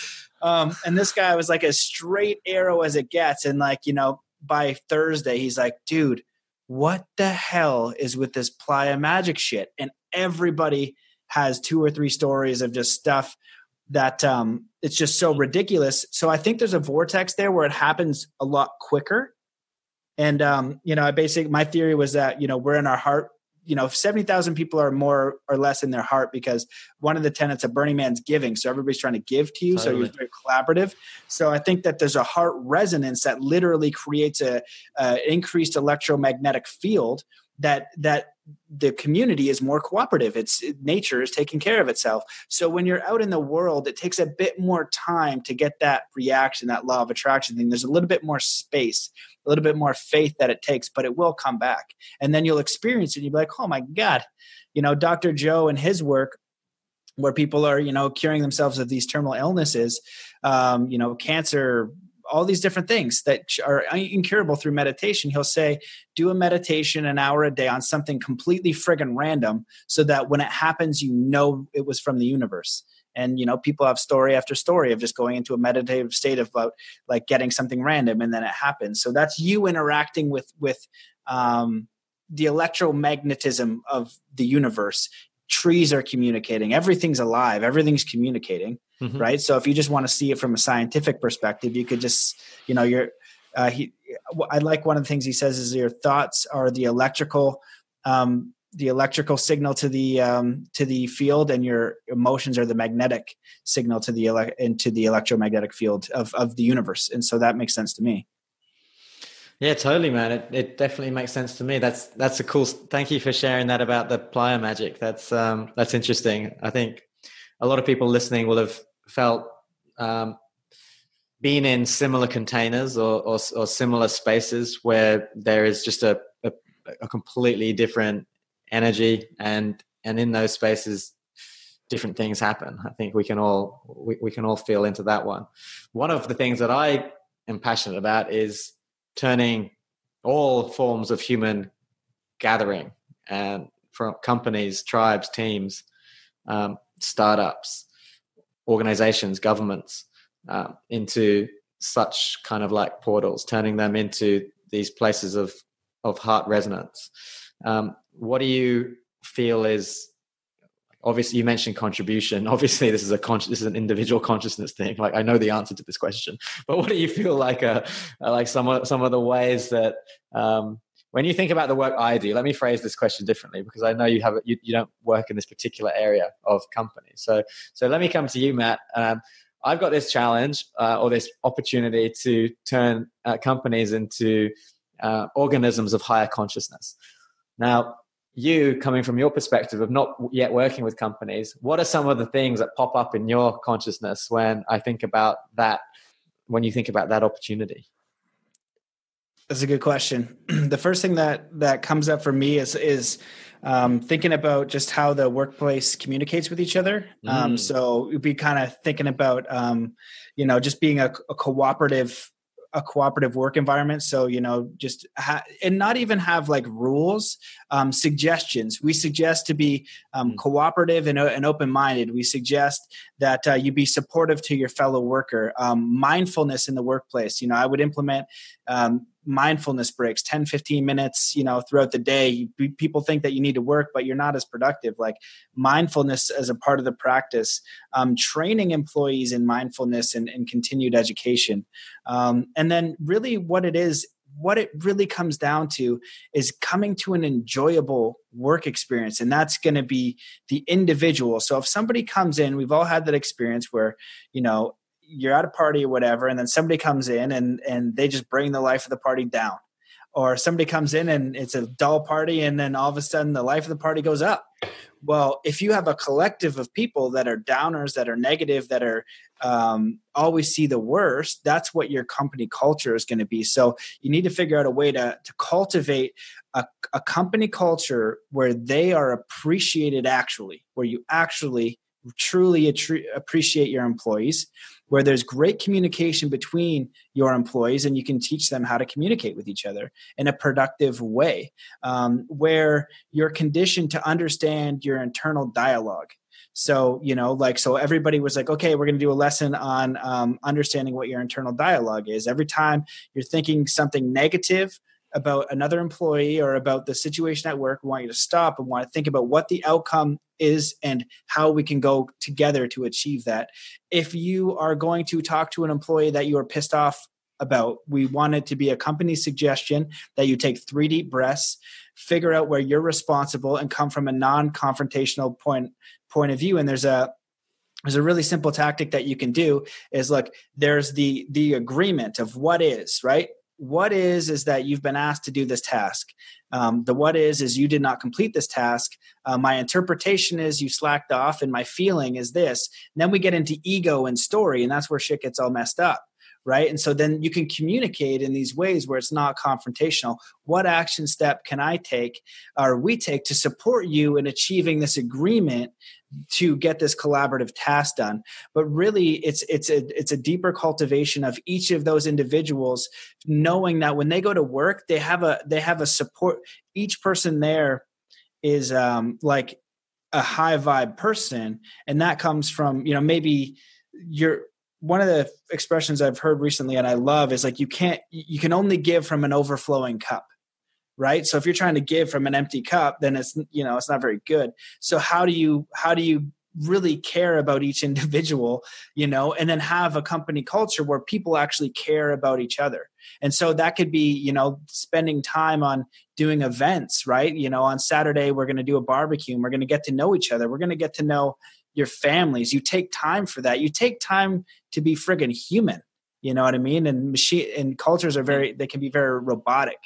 And this guy was like as straight arrow as it gets. And like, you know, by Thursday, he's like, dude, what the hell is with this playa magic shit? And everybody has 2 or 3 stories of just stuff that it's just so ridiculous. So I think there's a vortex there where it happens a lot quicker. And, you know, my theory was that, you know, we're in our heart, you know, 70,000 people are more or less in their heart, because one of the tenets of Burning Man's giving. So everybody's trying to give to you. Totally. So you're very collaborative. So I think that there's a heart resonance that literally creates a increased electromagnetic field that the community is more cooperative. Nature is taking care of itself. So when you're out in the world, it takes a bit more time to get that reaction, that law of attraction thing. There's a little bit more space, a little bit more faith that it takes, but it will come back. And then you'll experience it. You'll be like, oh my God, you know, Dr. Joe and his work, where people are, you know, curing themselves of these terminal illnesses, you know, cancer, all these different things that are incurable through meditation. He'll say, do a meditation an hour a day on something completely friggin' random, so that when it happens, you know it was from the universe. And, you know, people have story after story of just going into a meditative state of like getting something random and then it happens. So that's you interacting with the electromagnetism of the universe. Trees are communicating. Everything's alive. Everything's communicating. Mm-hmm. Right. So if you just want to see it from a scientific perspective, you could just, you know, I like one of the things he says is your thoughts are the electrical electrical signal to the field, and your emotions are the magnetic signal to into the electromagnetic field of the universe. And so that makes sense to me. Yeah, totally, man. It definitely makes sense to me. That's a cool. Thank you for sharing that about the playa magic. That's interesting. I think a lot of people listening will have felt been in similar containers or similar spaces where there is just a completely different energy, and in those spaces different things happen. I think we can all feel into that one. One of the things that I am passionate about is turning all forms of human gathering, and from companies, tribes, teams, startups, organizations, governments, into such kind of like portals, turning them into these places of heart resonance. What do you feel is, obviously you mentioned contribution. Obviously this is an individual consciousness thing. Like, I know the answer to this question, but what do you feel like some of the ways that, when you think about the work I do, let me phrase this question differently, because I know you don't work in this particular area of company. So let me come to you, Matt. I've got this challenge or this opportunity to turn companies into organisms of higher consciousness. Now, you, coming from your perspective of not yet working with companies, what are some of the things that pop up in your consciousness when I think about that, when you think about that opportunity? That's a good question. The first thing that comes up for me is thinking about just how the workplace communicates with each other. So we'd be kind of thinking about, just being a cooperative work environment. So, just and not even have like rules, suggestions. We suggest to be cooperative and open-minded. We suggest that you be supportive to your fellow worker. Mindfulness in the workplace. I would implement mindfulness breaks, 10, 15 minutes, throughout the day. People think that you need to work, but you're not as productive. Like, mindfulness as a part of the practice, training employees in mindfulness and continued education. And then really what it really comes down to is coming to an enjoyable work experience. And that's going to be the individual. So if somebody comes in, we've all had that experience where, you're at a party or whatever, and then somebody comes in and they just bring the life of the party down. Or somebody comes in and it's a dull party, and then all of a sudden the life of the party goes up. Well, if you have a collective of people that are downers, that are negative, that are always see the worst, that's what your company culture is going to be. So you need to figure out a way to cultivate a company culture where they are appreciated, actually, where you actually truly appreciate your employees, where there's great communication between your employees and you can teach them how to communicate with each other in a productive way, where you're conditioned to understand your internal dialogue. So, so everybody was like, okay, we're going to do a lesson on understanding what your internal dialogue is. Every time you're thinking something negative about another employee or about the situation at work, we want you to stop and want to think about what the outcome is and how we can go together to achieve that. If you are going to talk to an employee that you are pissed off about, we want it to be a company suggestion that you take 3 deep breaths, figure out where you're responsible, and come from a non-confrontational point of view. And there's a really simple tactic that you can do is, look, there's the agreement of what is, right? What is that you've been asked to do this task. The what is you did not complete this task. My interpretation is you slacked off, and my feeling is this. And then we get into ego and story, and that's where shit gets all messed up, right? And so then you can communicate in these ways where it's not confrontational. What action step can I take, or we take, to support you in achieving this agreement to get this collaborative task done? But really, it's a deeper cultivation of each of those individuals, knowing that when they go to work, they have a support. Each person there is like a high vibe person, and that comes from, maybe one of the expressions I've heard recently and I love is like, you can only give from an overflowing cup. Right. So if you're trying to give from an empty cup, then it's not very good. So how do you really care about each individual, and then have a company culture where people actually care about each other. And so that could be, spending time on doing events, right? On Saturday, we're going to do a barbecue and we're going to get to know each other. We're going to get to know your families. You take time for that. You take time to be friggin' human. You know what I mean? And cultures they can be very robotic.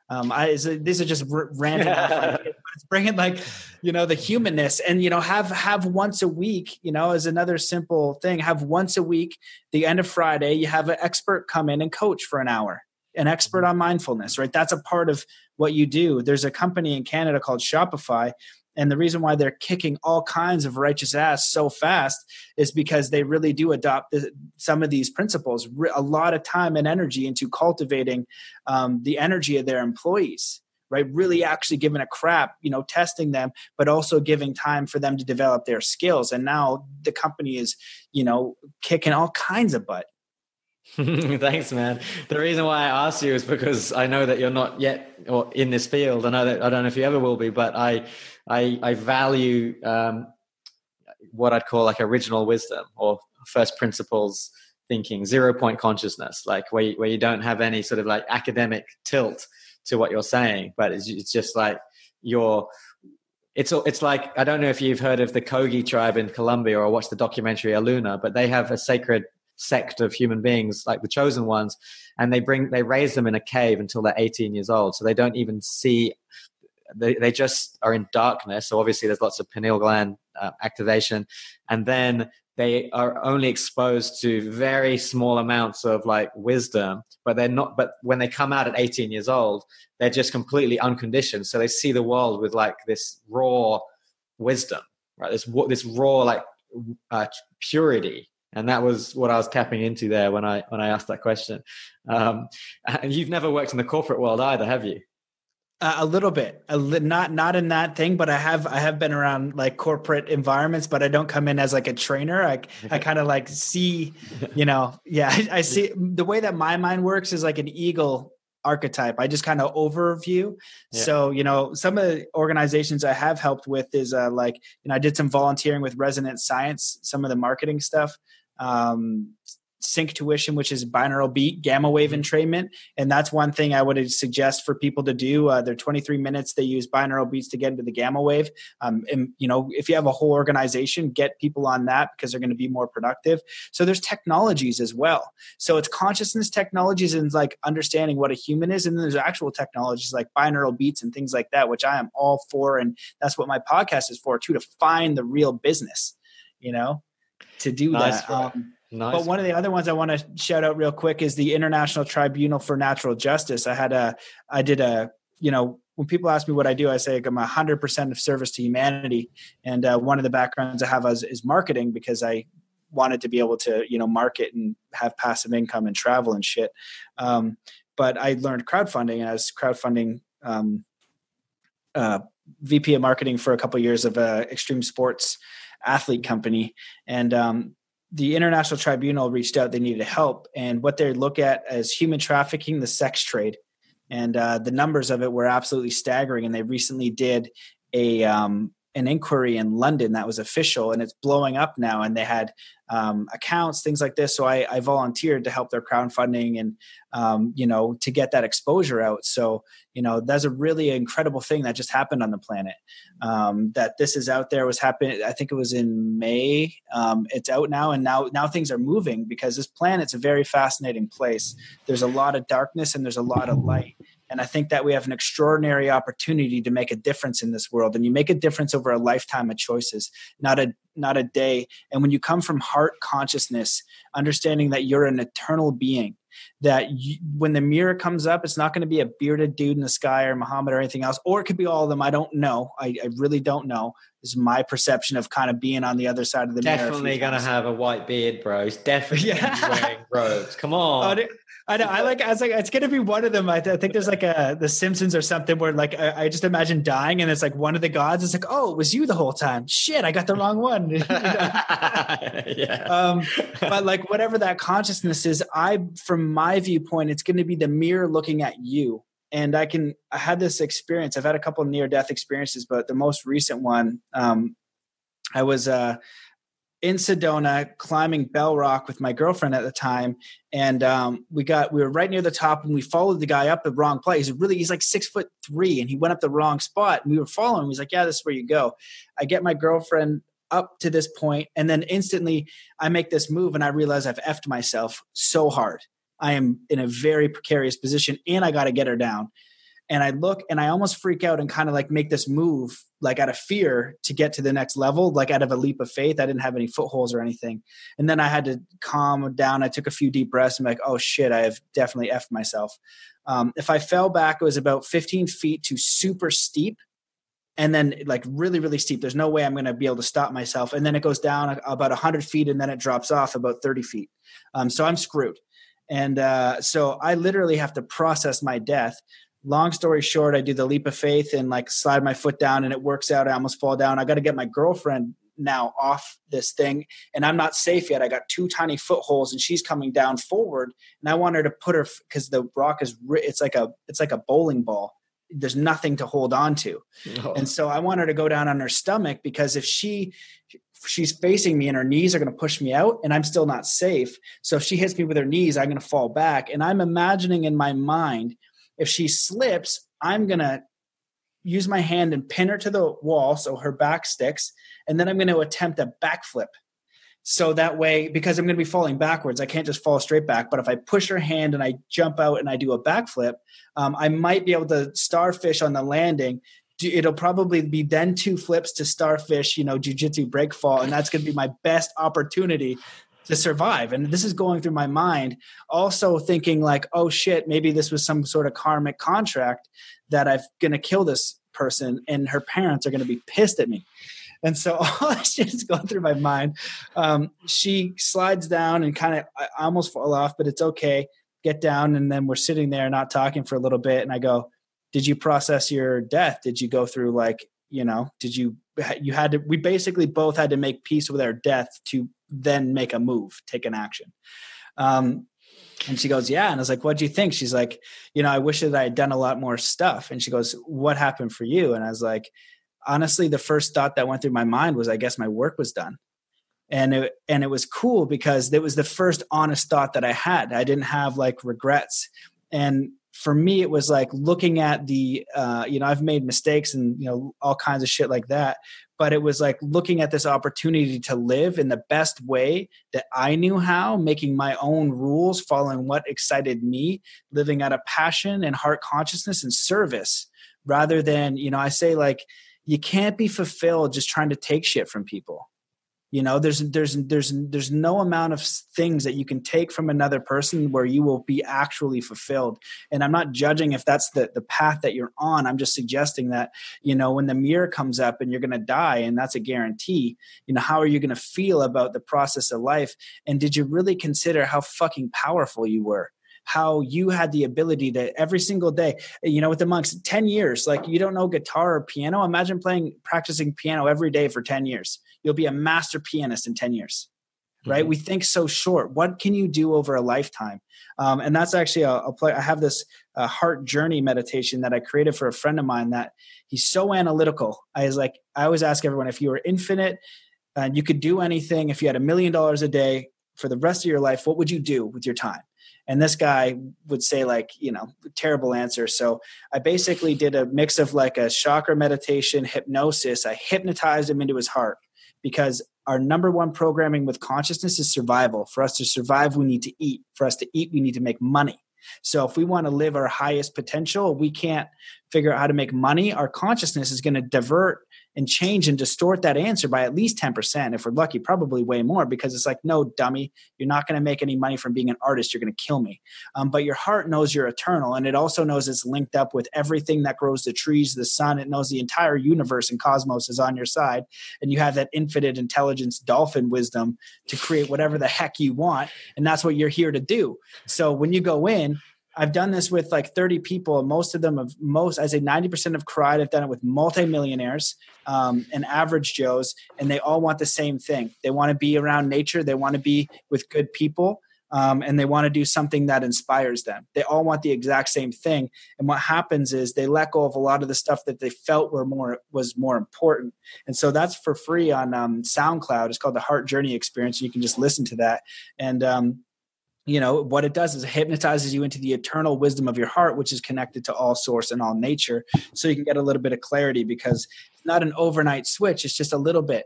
These are just random off ideas, but it's bringing the humanness, and have once a week, as another simple thing. Have once a week, the end of Friday, you have an expert come in and coach for an hour, an expert on mindfulness, right? That's a part of what you do. There's a company in Canada called Shopify. And the reason why they're kicking all kinds of righteous ass so fast is because they really do adopt some of these principles, a lot of time and energy into cultivating the energy of their employees, right? Really actually giving a crap, testing them, but also giving time for them to develop their skills. And now the company is, kicking all kinds of butt. Thanks, man. The reason why I asked you is because I know that you're not yet or in this field. I don't know if you ever will be, but I value what I'd call original wisdom or first principles thinking, 0 point consciousness, where you don't have any sort of academic tilt to what you're saying, but it's just it's like, I don't know if you've heard of the Kogi tribe in Colombia or watched the documentary Aluna, but they have a sacred sect of human beings, like the chosen ones, and they raise them in a cave until they're 18 years old. So they don't even see, they just are in darkness. So obviously there's lots of pineal gland activation, and then they are only exposed to very small amounts of wisdom, but when they come out at 18 years old, they're just completely unconditioned. So they see the world with this raw wisdom, right? This raw purity. And that was what I was tapping into there when I asked that question. And you've never worked in the corporate world either, have you? A little bit, not in that thing, but I have been around corporate environments, but I don't come in as a trainer. I kind of see, I see the way that my mind works is an eagle archetype. I just kind of overview. Yeah. So, some of the organizations I have helped with is I did some volunteering with Resonant Science, some of the marketing stuff. Sync tuition, which is binaural beat, gamma wave entrainment. And that's one thing I would suggest for people to do. They're 23 minutes. They use binaural beats to get into the gamma wave. And if you have a whole organization, get people on that because they're going to be more productive. So there's technologies as well. So it's consciousness technologies and understanding what a human is. And then there's actual technologies like binaural beats and things like that, which I am all for. And that's what my podcast is for too, to find the real business, to do nice, that. Nice. But one of the other ones I want to shout out real quick is the International Tribunal for Natural Justice. When people ask me what I do, I say I'm 100% of service to humanity. And one of the backgrounds I have is marketing, because I wanted to be able to, market and have passive income and travel and shit. But I learned crowdfunding, and I was crowdfunding VP of marketing for a couple of years of a extreme sports athlete company. And the International Tribunal reached out. They needed help. And what they look at as human trafficking, the sex trade. And the numbers of it were absolutely staggering. And they recently did an inquiry in London that was official, and it's blowing up now. And they had accounts, things like this. So I volunteered to help their crowdfunding and, to get that exposure out. So, that's a really incredible thing that just happened on the planet. That this is out there, was happening. I think it was in May. It's out now. And now things are moving, because this planet's a very fascinating place. There's a lot of darkness and there's a lot of light. And I think that we have an extraordinary opportunity to make a difference in this world. And you make a difference over a lifetime of choices, not a day. And when you come from heart consciousness, understanding that you're an eternal being, that when the mirror comes up, it's not going to be a bearded dude in the sky or Muhammad or anything else, or it could be all of them. I don't know. I really don't know. This is my perception of kind of being on the other side of the mirror. Definitely going to have a white beard, bro. He's definitely wearing robes. Come on. I know. I was like, it's going to be one of them. I think there's The Simpsons or something where I just imagine dying, and it's one of the gods. It's oh, it was you the whole time. Shit, I got the wrong one. Yeah. But whatever that consciousness is, from my viewpoint, it's going to be the mirror looking at you. And I had this experience. I've had a couple of near-death experiences, but the most recent one, I was in Sedona climbing Bell Rock with my girlfriend at the time. And we were right near the top, and we followed the guy up the wrong place. He's like 6'3", and he went up the wrong spot, and we were following him. He's like, yeah, this is where you go. I get my girlfriend up to this point, and then instantly I make this move, and I realize I've effed myself so hard. I am in a very precarious position, and I got to get her down. And I look and I almost freak out and kind of like make this move, like out of fear to get to the next level, like out of a leap of faith. I didn't have any footholds or anything. And then I had to calm down. I took a few deep breaths and I'm like, oh shit, I have definitely effed myself. If I fell back, it was about 15 feet to super steep. And then like really, really steep. There's no way I'm going to be able to stop myself. And then it goes down about 100 feet and then it drops off about 30 feet. So I'm screwed. And so I literally have to process my death. Long story short, I do the leap of faith and like slide my foot down and it works out. I almost fall down. I got to get my girlfriend now off this thing and I'm not safe yet. I got 2 tiny footholds and she's coming down forward and I want her to put her, because the rock is, it's like a bowling ball. There's nothing to hold on to. Oh. And so I want her to go down on her stomach, because if she's facing me and her knees are going to push me out and I'm still not safe. So if she hits me with her knees, I'm going to fall back. And I'm imagining in my mind, if she slips, I'm going to use my hand and pin her to the wall so her back sticks. And then I'm going to attempt a backflip. So that way, because I'm going to be falling backwards, I can't just fall straight back. But if I push her hand and I jump out and I do a backflip, I might be able to starfish on the landing. It'll probably be then 2 flips to starfish, jujitsu break fall. And that's going to be my best opportunity to survive. And this is going through my mind, also thinking like, oh shit, maybe this was some sort of karmic contract that I'm going to kill this person and her parents are going to be pissed at me. And so all that shit is going through my mind. She slides down and kind of, I almost fall off, but it's okay. Get down. And then we're sitting there not talking for a little bit. And I go, did you process your death? Did you go through we basically both had to make peace with our death to then make a move, take an action. And she goes, yeah. And I was like, what'd you think? She's like, I wish that I had done a lot more stuff. And she goes, what happened for you? And I was like, honestly, the first thought that went through my mind was, I guess my work was done. And it was cool because it was the first honest thought that I had. I didn't have like regrets. And for me, it was like looking at the, I've made mistakes and, all kinds of shit like that. But it was like looking at this opportunity to live in the best way that I knew how, making my own rules, following what excited me, living out of passion and heart consciousness and service, rather than, I say like, you can't be fulfilled just trying to take shit from people. There's no amount of things that you can take from another person where you will be actually fulfilled. And I'm not judging if that's the path that you're on. I'm just suggesting that, when the mirror comes up and you're going to die, and that's a guarantee, how are you going to feel about the process of life? And did you really consider how fucking powerful you were? How you had the ability to every single day, with the monks, 10 years, like you don't know guitar or piano. Imagine practicing piano every day for 10 years. You'll be a master pianist in 10 years, right? Mm-hmm. We think so short. What can you do over a lifetime? And that's actually, I have this heart journey meditation that I created for a friend of mine that he's so analytical. I always ask everyone, if you were infinite and you could do anything, if you had $1 million a day for the rest of your life, what would you do with your time? And this guy would say terrible answer. So I basically did a mix of like a chakra meditation, hypnosis. I hypnotized him into his heart, because our number one programming with consciousness is survival. For us to survive, we need to eat. For us to eat, we need to make money. So if we want to live our highest potential, we can't figure out how to make money. Our consciousness is going to divert and change and distort that answer by at least 10%. If we're lucky, probably way more, because it's like, no, dummy, you're not going to make any money from being an artist. You're going to kill me. But your heart knows you're eternal. And it also knows it's linked up with everything that grows, the trees, the sun. It knows the entire universe and cosmos is on your side. And you have that infinite intelligence, dolphin wisdom to create whatever the heck you want. And that's what you're here to do. So when you go in, I've done this with like 30 people. Most of them I say 90% have cried. I've done it with multimillionaires and average Joes, and they all want the same thing. They want to be around nature. They want to be with good people. and they want to do something that inspires them. They all want the exact same thing. And what happens is they let go of a lot of the stuff that they felt was more important. And so that's for free on SoundCloud. It's called the Heart Journey Experience. You can just listen to that. And, what it does is it hypnotizes you into the eternal wisdom of your heart, which is connected to all source and all nature. So you can get a little bit of clarity, because it's not an overnight switch. It's just a little bit.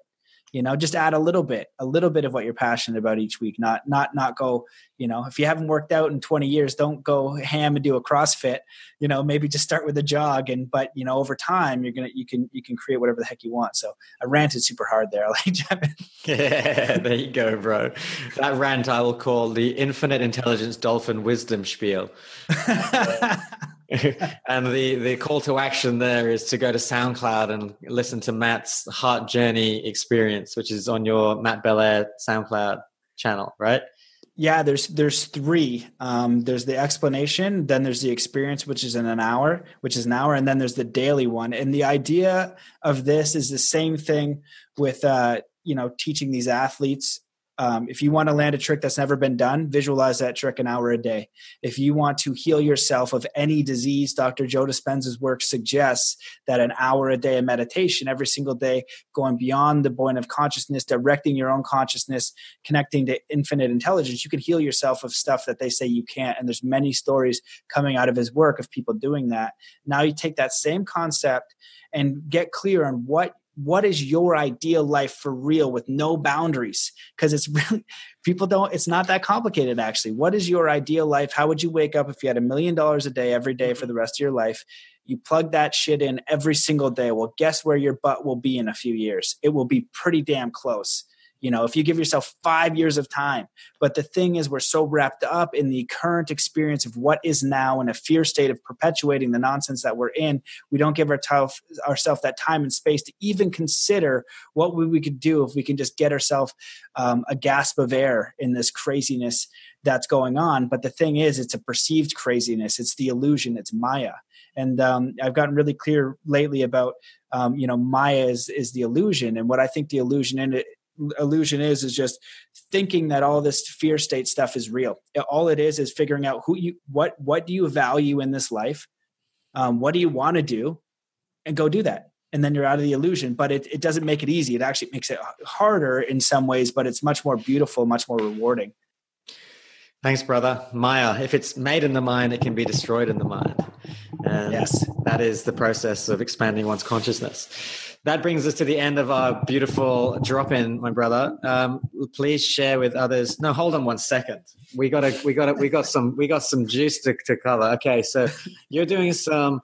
Just add a little bit of what you're passionate about each week, not go, if you haven't worked out in 20 years, don't go ham and do a CrossFit, maybe just start with a jog. But over time you can create whatever the heck you want. So I ranted super hard there. Yeah, there you go, bro. That rant I will call the infinite intelligence dolphin wisdom spiel. And the call to action there is to go to SoundCloud and listen to Matt's Heart Journey Experience, which is on your Matt Belair SoundCloud channel, right? Yeah, there's three. There's the explanation, then there's the experience, which is an hour, and then there's the daily one. And the idea of this is the same thing with teaching these athletes. If you want to land a trick that's never been done, visualize that trick an hour a day. If you want to heal yourself of any disease, Dr. Joe Dispenza's work suggests that an hour a day of meditation every single day, going beyond the point of consciousness, directing your own consciousness, connecting to infinite intelligence, you can heal yourself of stuff that they say you can't. And there's many stories coming out of his work of people doing that. Now you take that same concept and get clear on what is your ideal life for real with no boundaries? Because it's really, it's not that complicated actually. What is your ideal life? How would you wake up if you had $1 million a day every day for the rest of your life? You plug that shit in every single day. Well, guess where your butt will be in a few years? It will be pretty damn close. If you give yourself 5 years of time. But the thing is, we're so wrapped up in the current experience of what is now in a fear state of perpetuating the nonsense that we're in. We don't give ourselves that time and space to even consider what we could do if we can just get ourselves a gasp of air in this craziness that's going on. But the thing is, it's a perceived craziness. It's the illusion. It's Maya. And I've gotten really clear lately about, Maya is the illusion. And what I think the illusion is just thinking that all this fear state stuff is real. All it is figuring out what do you value in this life? What do you want to do? And go do that. And then you're out of the illusion, but it doesn't make it easy. It actually makes it harder in some ways, but it's much more beautiful, much more rewarding. Thanks, brother. Maya, if it's made in the mind, it can be destroyed in the mind. And yes, that is the process of expanding one's consciousness. That brings us to the end of our beautiful drop-in, my brother. Please share with others. No, hold on 1 second. We got some juice to cover. Okay, so you're doing some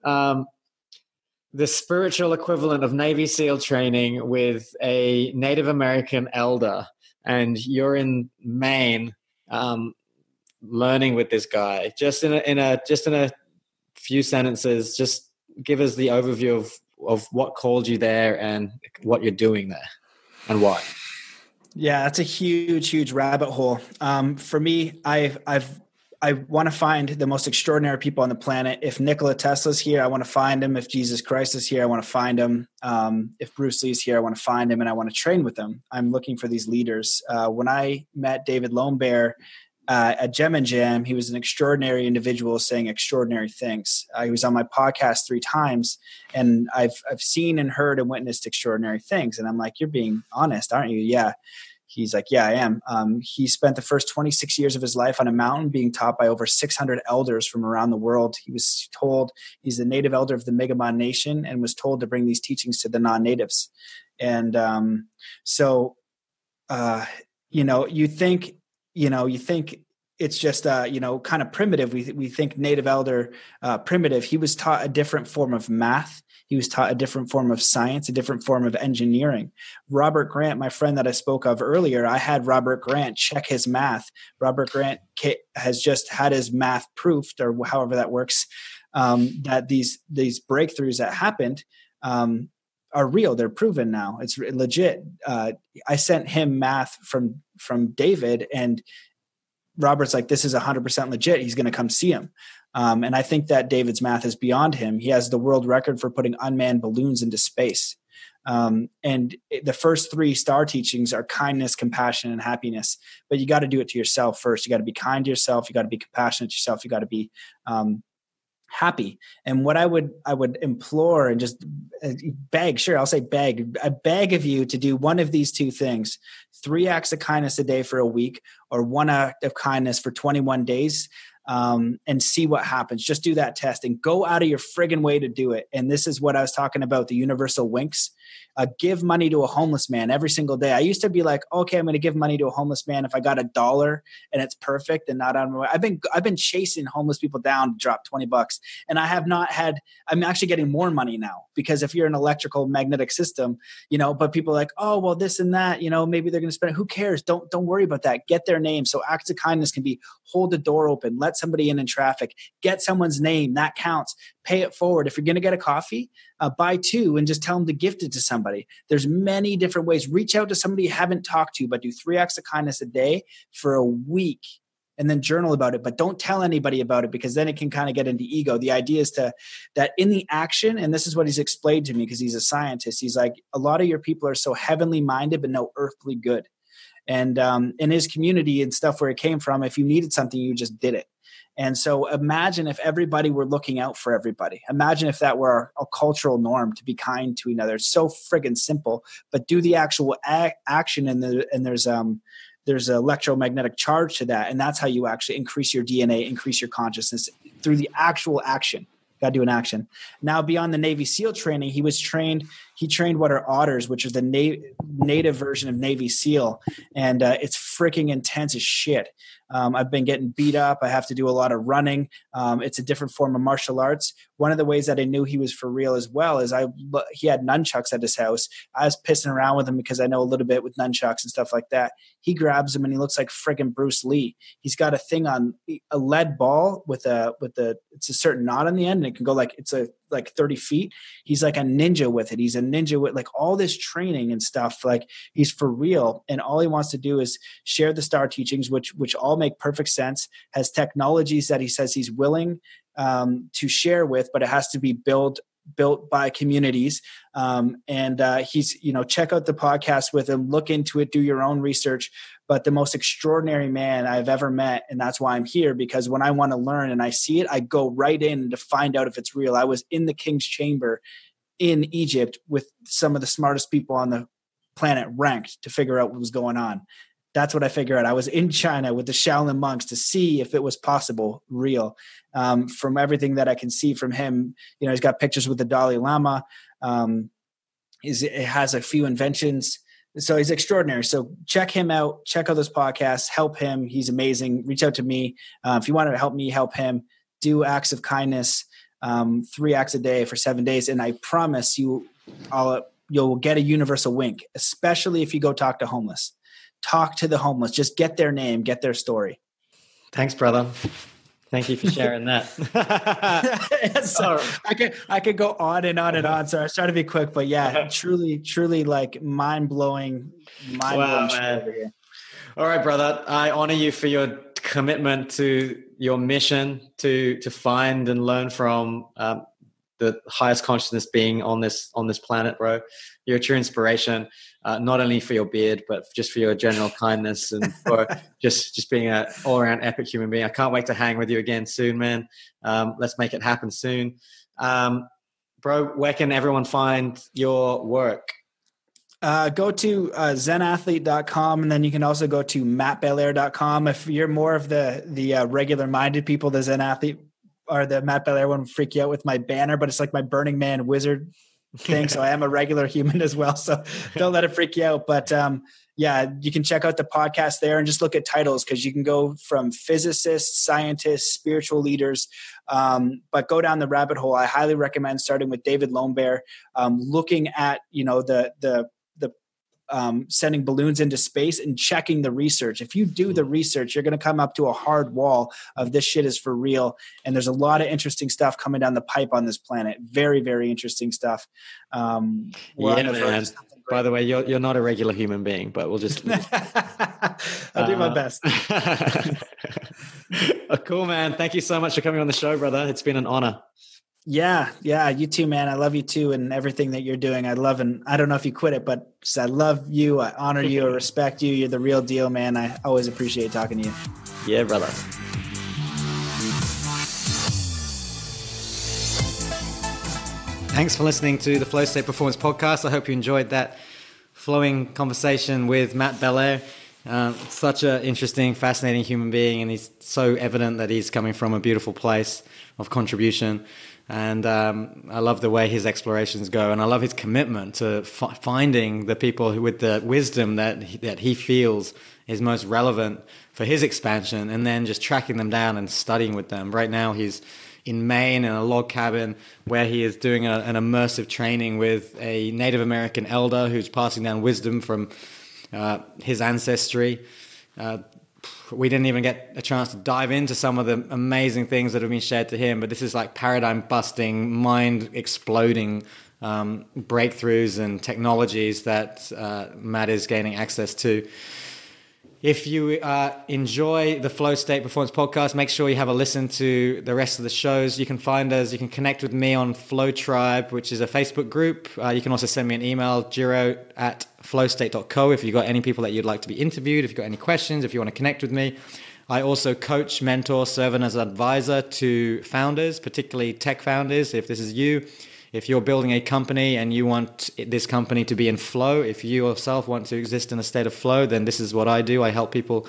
the spiritual equivalent of Navy SEAL training with a Native American elder, and you're in Maine, learning with this guy. Just in a few sentences, just give us the overview of what called you there and what you're doing there and why. Yeah, that's a huge rabbit hole. For me, I want to find the most extraordinary people on the planet. If Nikola Tesla's here, I want to find him. If Jesus Christ is here, I want to find him. If Bruce Lee's here, I want to find him and I want to train with him. I'm looking for these leaders. When I met David Lone Bear at Gem and Jam, he was an extraordinary individual saying extraordinary things. He was on my podcast 3 times, and I've seen and heard and witnessed extraordinary things. And I'm like, you're being honest, aren't you? Yeah. He's like, yeah, I am. He spent the first 26 years of his life on a mountain being taught by over 600 elders from around the world. He was told, he's the native elder of the Megamon Nation, and was told to bring these teachings to the non-natives. And you think it's just, kind of primitive. We think native elder primitive. He was taught a different form of math. He was taught a different form of science, a different form of engineering. Robert Grant, my friend that I spoke of earlier, I had Robert Grant check his math. Robert Grant has just had his math proofed, or however that works, that these breakthroughs that happened are real. They're proven now. It's legit. I sent him math from David, and Robert's like, this is 100% legit. He's going to come see him. And I think that David's math is beyond him. He has the world record for putting unmanned balloons into space. And the first 3 star teachings are kindness, compassion, and happiness. But you got to do it to yourself first. You got to be kind to yourself. You got to be compassionate to yourself. You got to be happy. And what I would implore and just beg, sure, I'll say beg, I beg of you to do one of these 2 things: 3 acts of kindness a day for a week, or 1 act of kindness for 21 days. And see what happens. Just do that test and go out of your friggin' way to do it. And this is what I was talking about, the universal winks. Give money to a homeless man every single day. I used to be like, okay, I'm going to give money to a homeless man if I got $1 and it's perfect and not on my way. I've been chasing homeless people down to drop $20, and I have not had. I'm actually getting more money now, because if you're an electrical magnetic system, but people are like, oh, well, this and that, maybe they're going to spend it. Who cares? Don't worry about that. Get their name. So acts of kindness can be hold the door open, let somebody in traffic, get someone's name. That counts. Pay it forward. If you're going to get a coffee, buy 2 and just tell them to gift it to somebody. There's many different ways. Reach out to somebody you haven't talked to, but do 3 acts of kindness a day for a week, and then journal about it. But don't tell anybody about it, because then it can kind of get into ego. The idea is that in the action, and this is what he's explained to me because he's a scientist. He's like, a lot of your people are so heavenly minded, but no earthly good. And in his community and stuff where it came from, if you needed something, you just did it. And so imagine if everybody were looking out for everybody. Imagine if that were a cultural norm, to be kind to each other. It's so friggin' simple, but do the actual action, and there's an electromagnetic charge to that. And that's how you actually increase your DNA, increase your consciousness, through the actual action. Got to do an action. Now, beyond the Navy SEAL training, he trained what are otters, which is the native version of Navy SEAL. And it's freaking intense as shit. I've been getting beat up. I have to do a lot of running. It's a different form of martial arts. One of the ways that I knew he was for real as well is he had nunchucks at his house. I was pissing around with him because I know a little bit with nunchucks and stuff like that. He grabs him and he looks like friggin' Bruce Lee. He's got a thing on a lead ball with it's a certain knot on the end, and it can go like 30 feet. He's like a ninja with it. He's a ninja with like all this training and stuff. Like, he's for real. And all he wants to do is share the star teachings, which all make perfect sense, has technologies that he says he's willing to share with, but it has to be built by communities. He's, check out the podcast with him, look into it, do your own research. But the most extraordinary man I've ever met. And that's why I'm here, because when I want to learn and I see it, I go right in to find out if it's real. I was in the King's Chamber in Egypt with some of the smartest people on the planet ranked to figure out what was going on. That's what I figured out. I was in China with the Shaolin monks to see if it was possible, real. From everything that I can see from him, he's got pictures with the Dalai Lama. It has a few inventions. So he's extraordinary. So check him out. Check out those podcasts. Help him. He's amazing. Reach out to me. If you want to help me, help him. Do acts of kindness, 3 acts a day for 7 days. And I promise you'll get a universal wink, especially if you go talk to homeless. Talk to the homeless. Just get their name, get their story. Thanks, brother. Thank you for sharing that. So I could go on and on and on. So I was trying to be quick, but yeah, truly like mind-blowing wow, man. Over here. All right, brother. I honor you for your commitment to your mission to find and learn from the highest consciousness being on this planet, bro. You're a true inspiration, not only for your beard, but just for your general kindness and for just being an all-around epic human being. I can't wait to hang with you again soon, man. Let's make it happen soon. Bro, where can everyone find your work? Go to zenathlete.com, and then you can also go to mattbelair.com. If you're more of the regular-minded people, the Zen Athlete or the Matt Belair one will freak you out with my banner, but it's like my Burning Man wizard thing. So I am a regular human as well. So don't let it freak you out. But yeah, you can check out the podcast there and just look at titles, because you can go from physicists, scientists, spiritual leaders, but go down the rabbit hole. I highly recommend starting with David Lombard, looking at, the sending balloons into space and checking the research. If you do the research, you're going to come up to a hard wall of this shit is for real. And there's a lot of interesting stuff coming down the pipe on this planet. Very, very interesting stuff. Yeah, man. By the way, you're not a regular human being, but we'll just I'll do my best. Cool, man. Thank you so much for coming on the show, brother. It's been an honor. Yeah. Yeah. You too, man. I love you too. And everything that you're doing. I love, and I don't know if you quit it, but just, I love you. I honor you. I respect you. You're the real deal, man. I always appreciate talking to you. Yeah, brother. Thanks for listening to the Flow State Performance Podcast. I hope you enjoyed that flowing conversation with Matt Belair. Such an interesting, fascinating human being, and he's so evident that he's coming from a beautiful place of contribution. And I love the way his explorations go, and I love his commitment to finding the people with the wisdom that he feels is most relevant for his expansion, and then just tracking them down and studying with them. Right now, he's in Maine in a log cabin where he is doing an immersive training with a Native American elder who's passing down wisdom from his ancestry. We didn't even get a chance to dive into some of the amazing things that have been shared to him, but this is like paradigm busting, mind exploding breakthroughs and technologies that Matt is gaining access to. If you enjoy the Flow State Performance Podcast, make sure you have a listen to the rest of the shows. You can find us, you can connect with me on Flow Tribe, which is a Facebook group. You can also send me an email, jiro@flowstate.co, if you've got any people that you'd like to be interviewed, if you've got any questions, if you want to connect with me. I also coach, mentor, serve as an advisor to founders, particularly tech founders. If this is you, if you're building a company and you want this company to be in flow, if you yourself want to exist in a state of flow, then this is what I do. I help people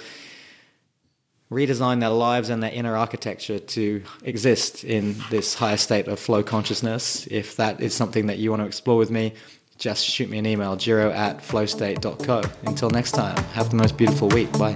redesign their lives and their inner architecture to exist in this higher state of flow consciousness. If that is something that you want to explore with me, just shoot me an email, jiro@flowstate.co. Until next time, have the most beautiful week. Bye.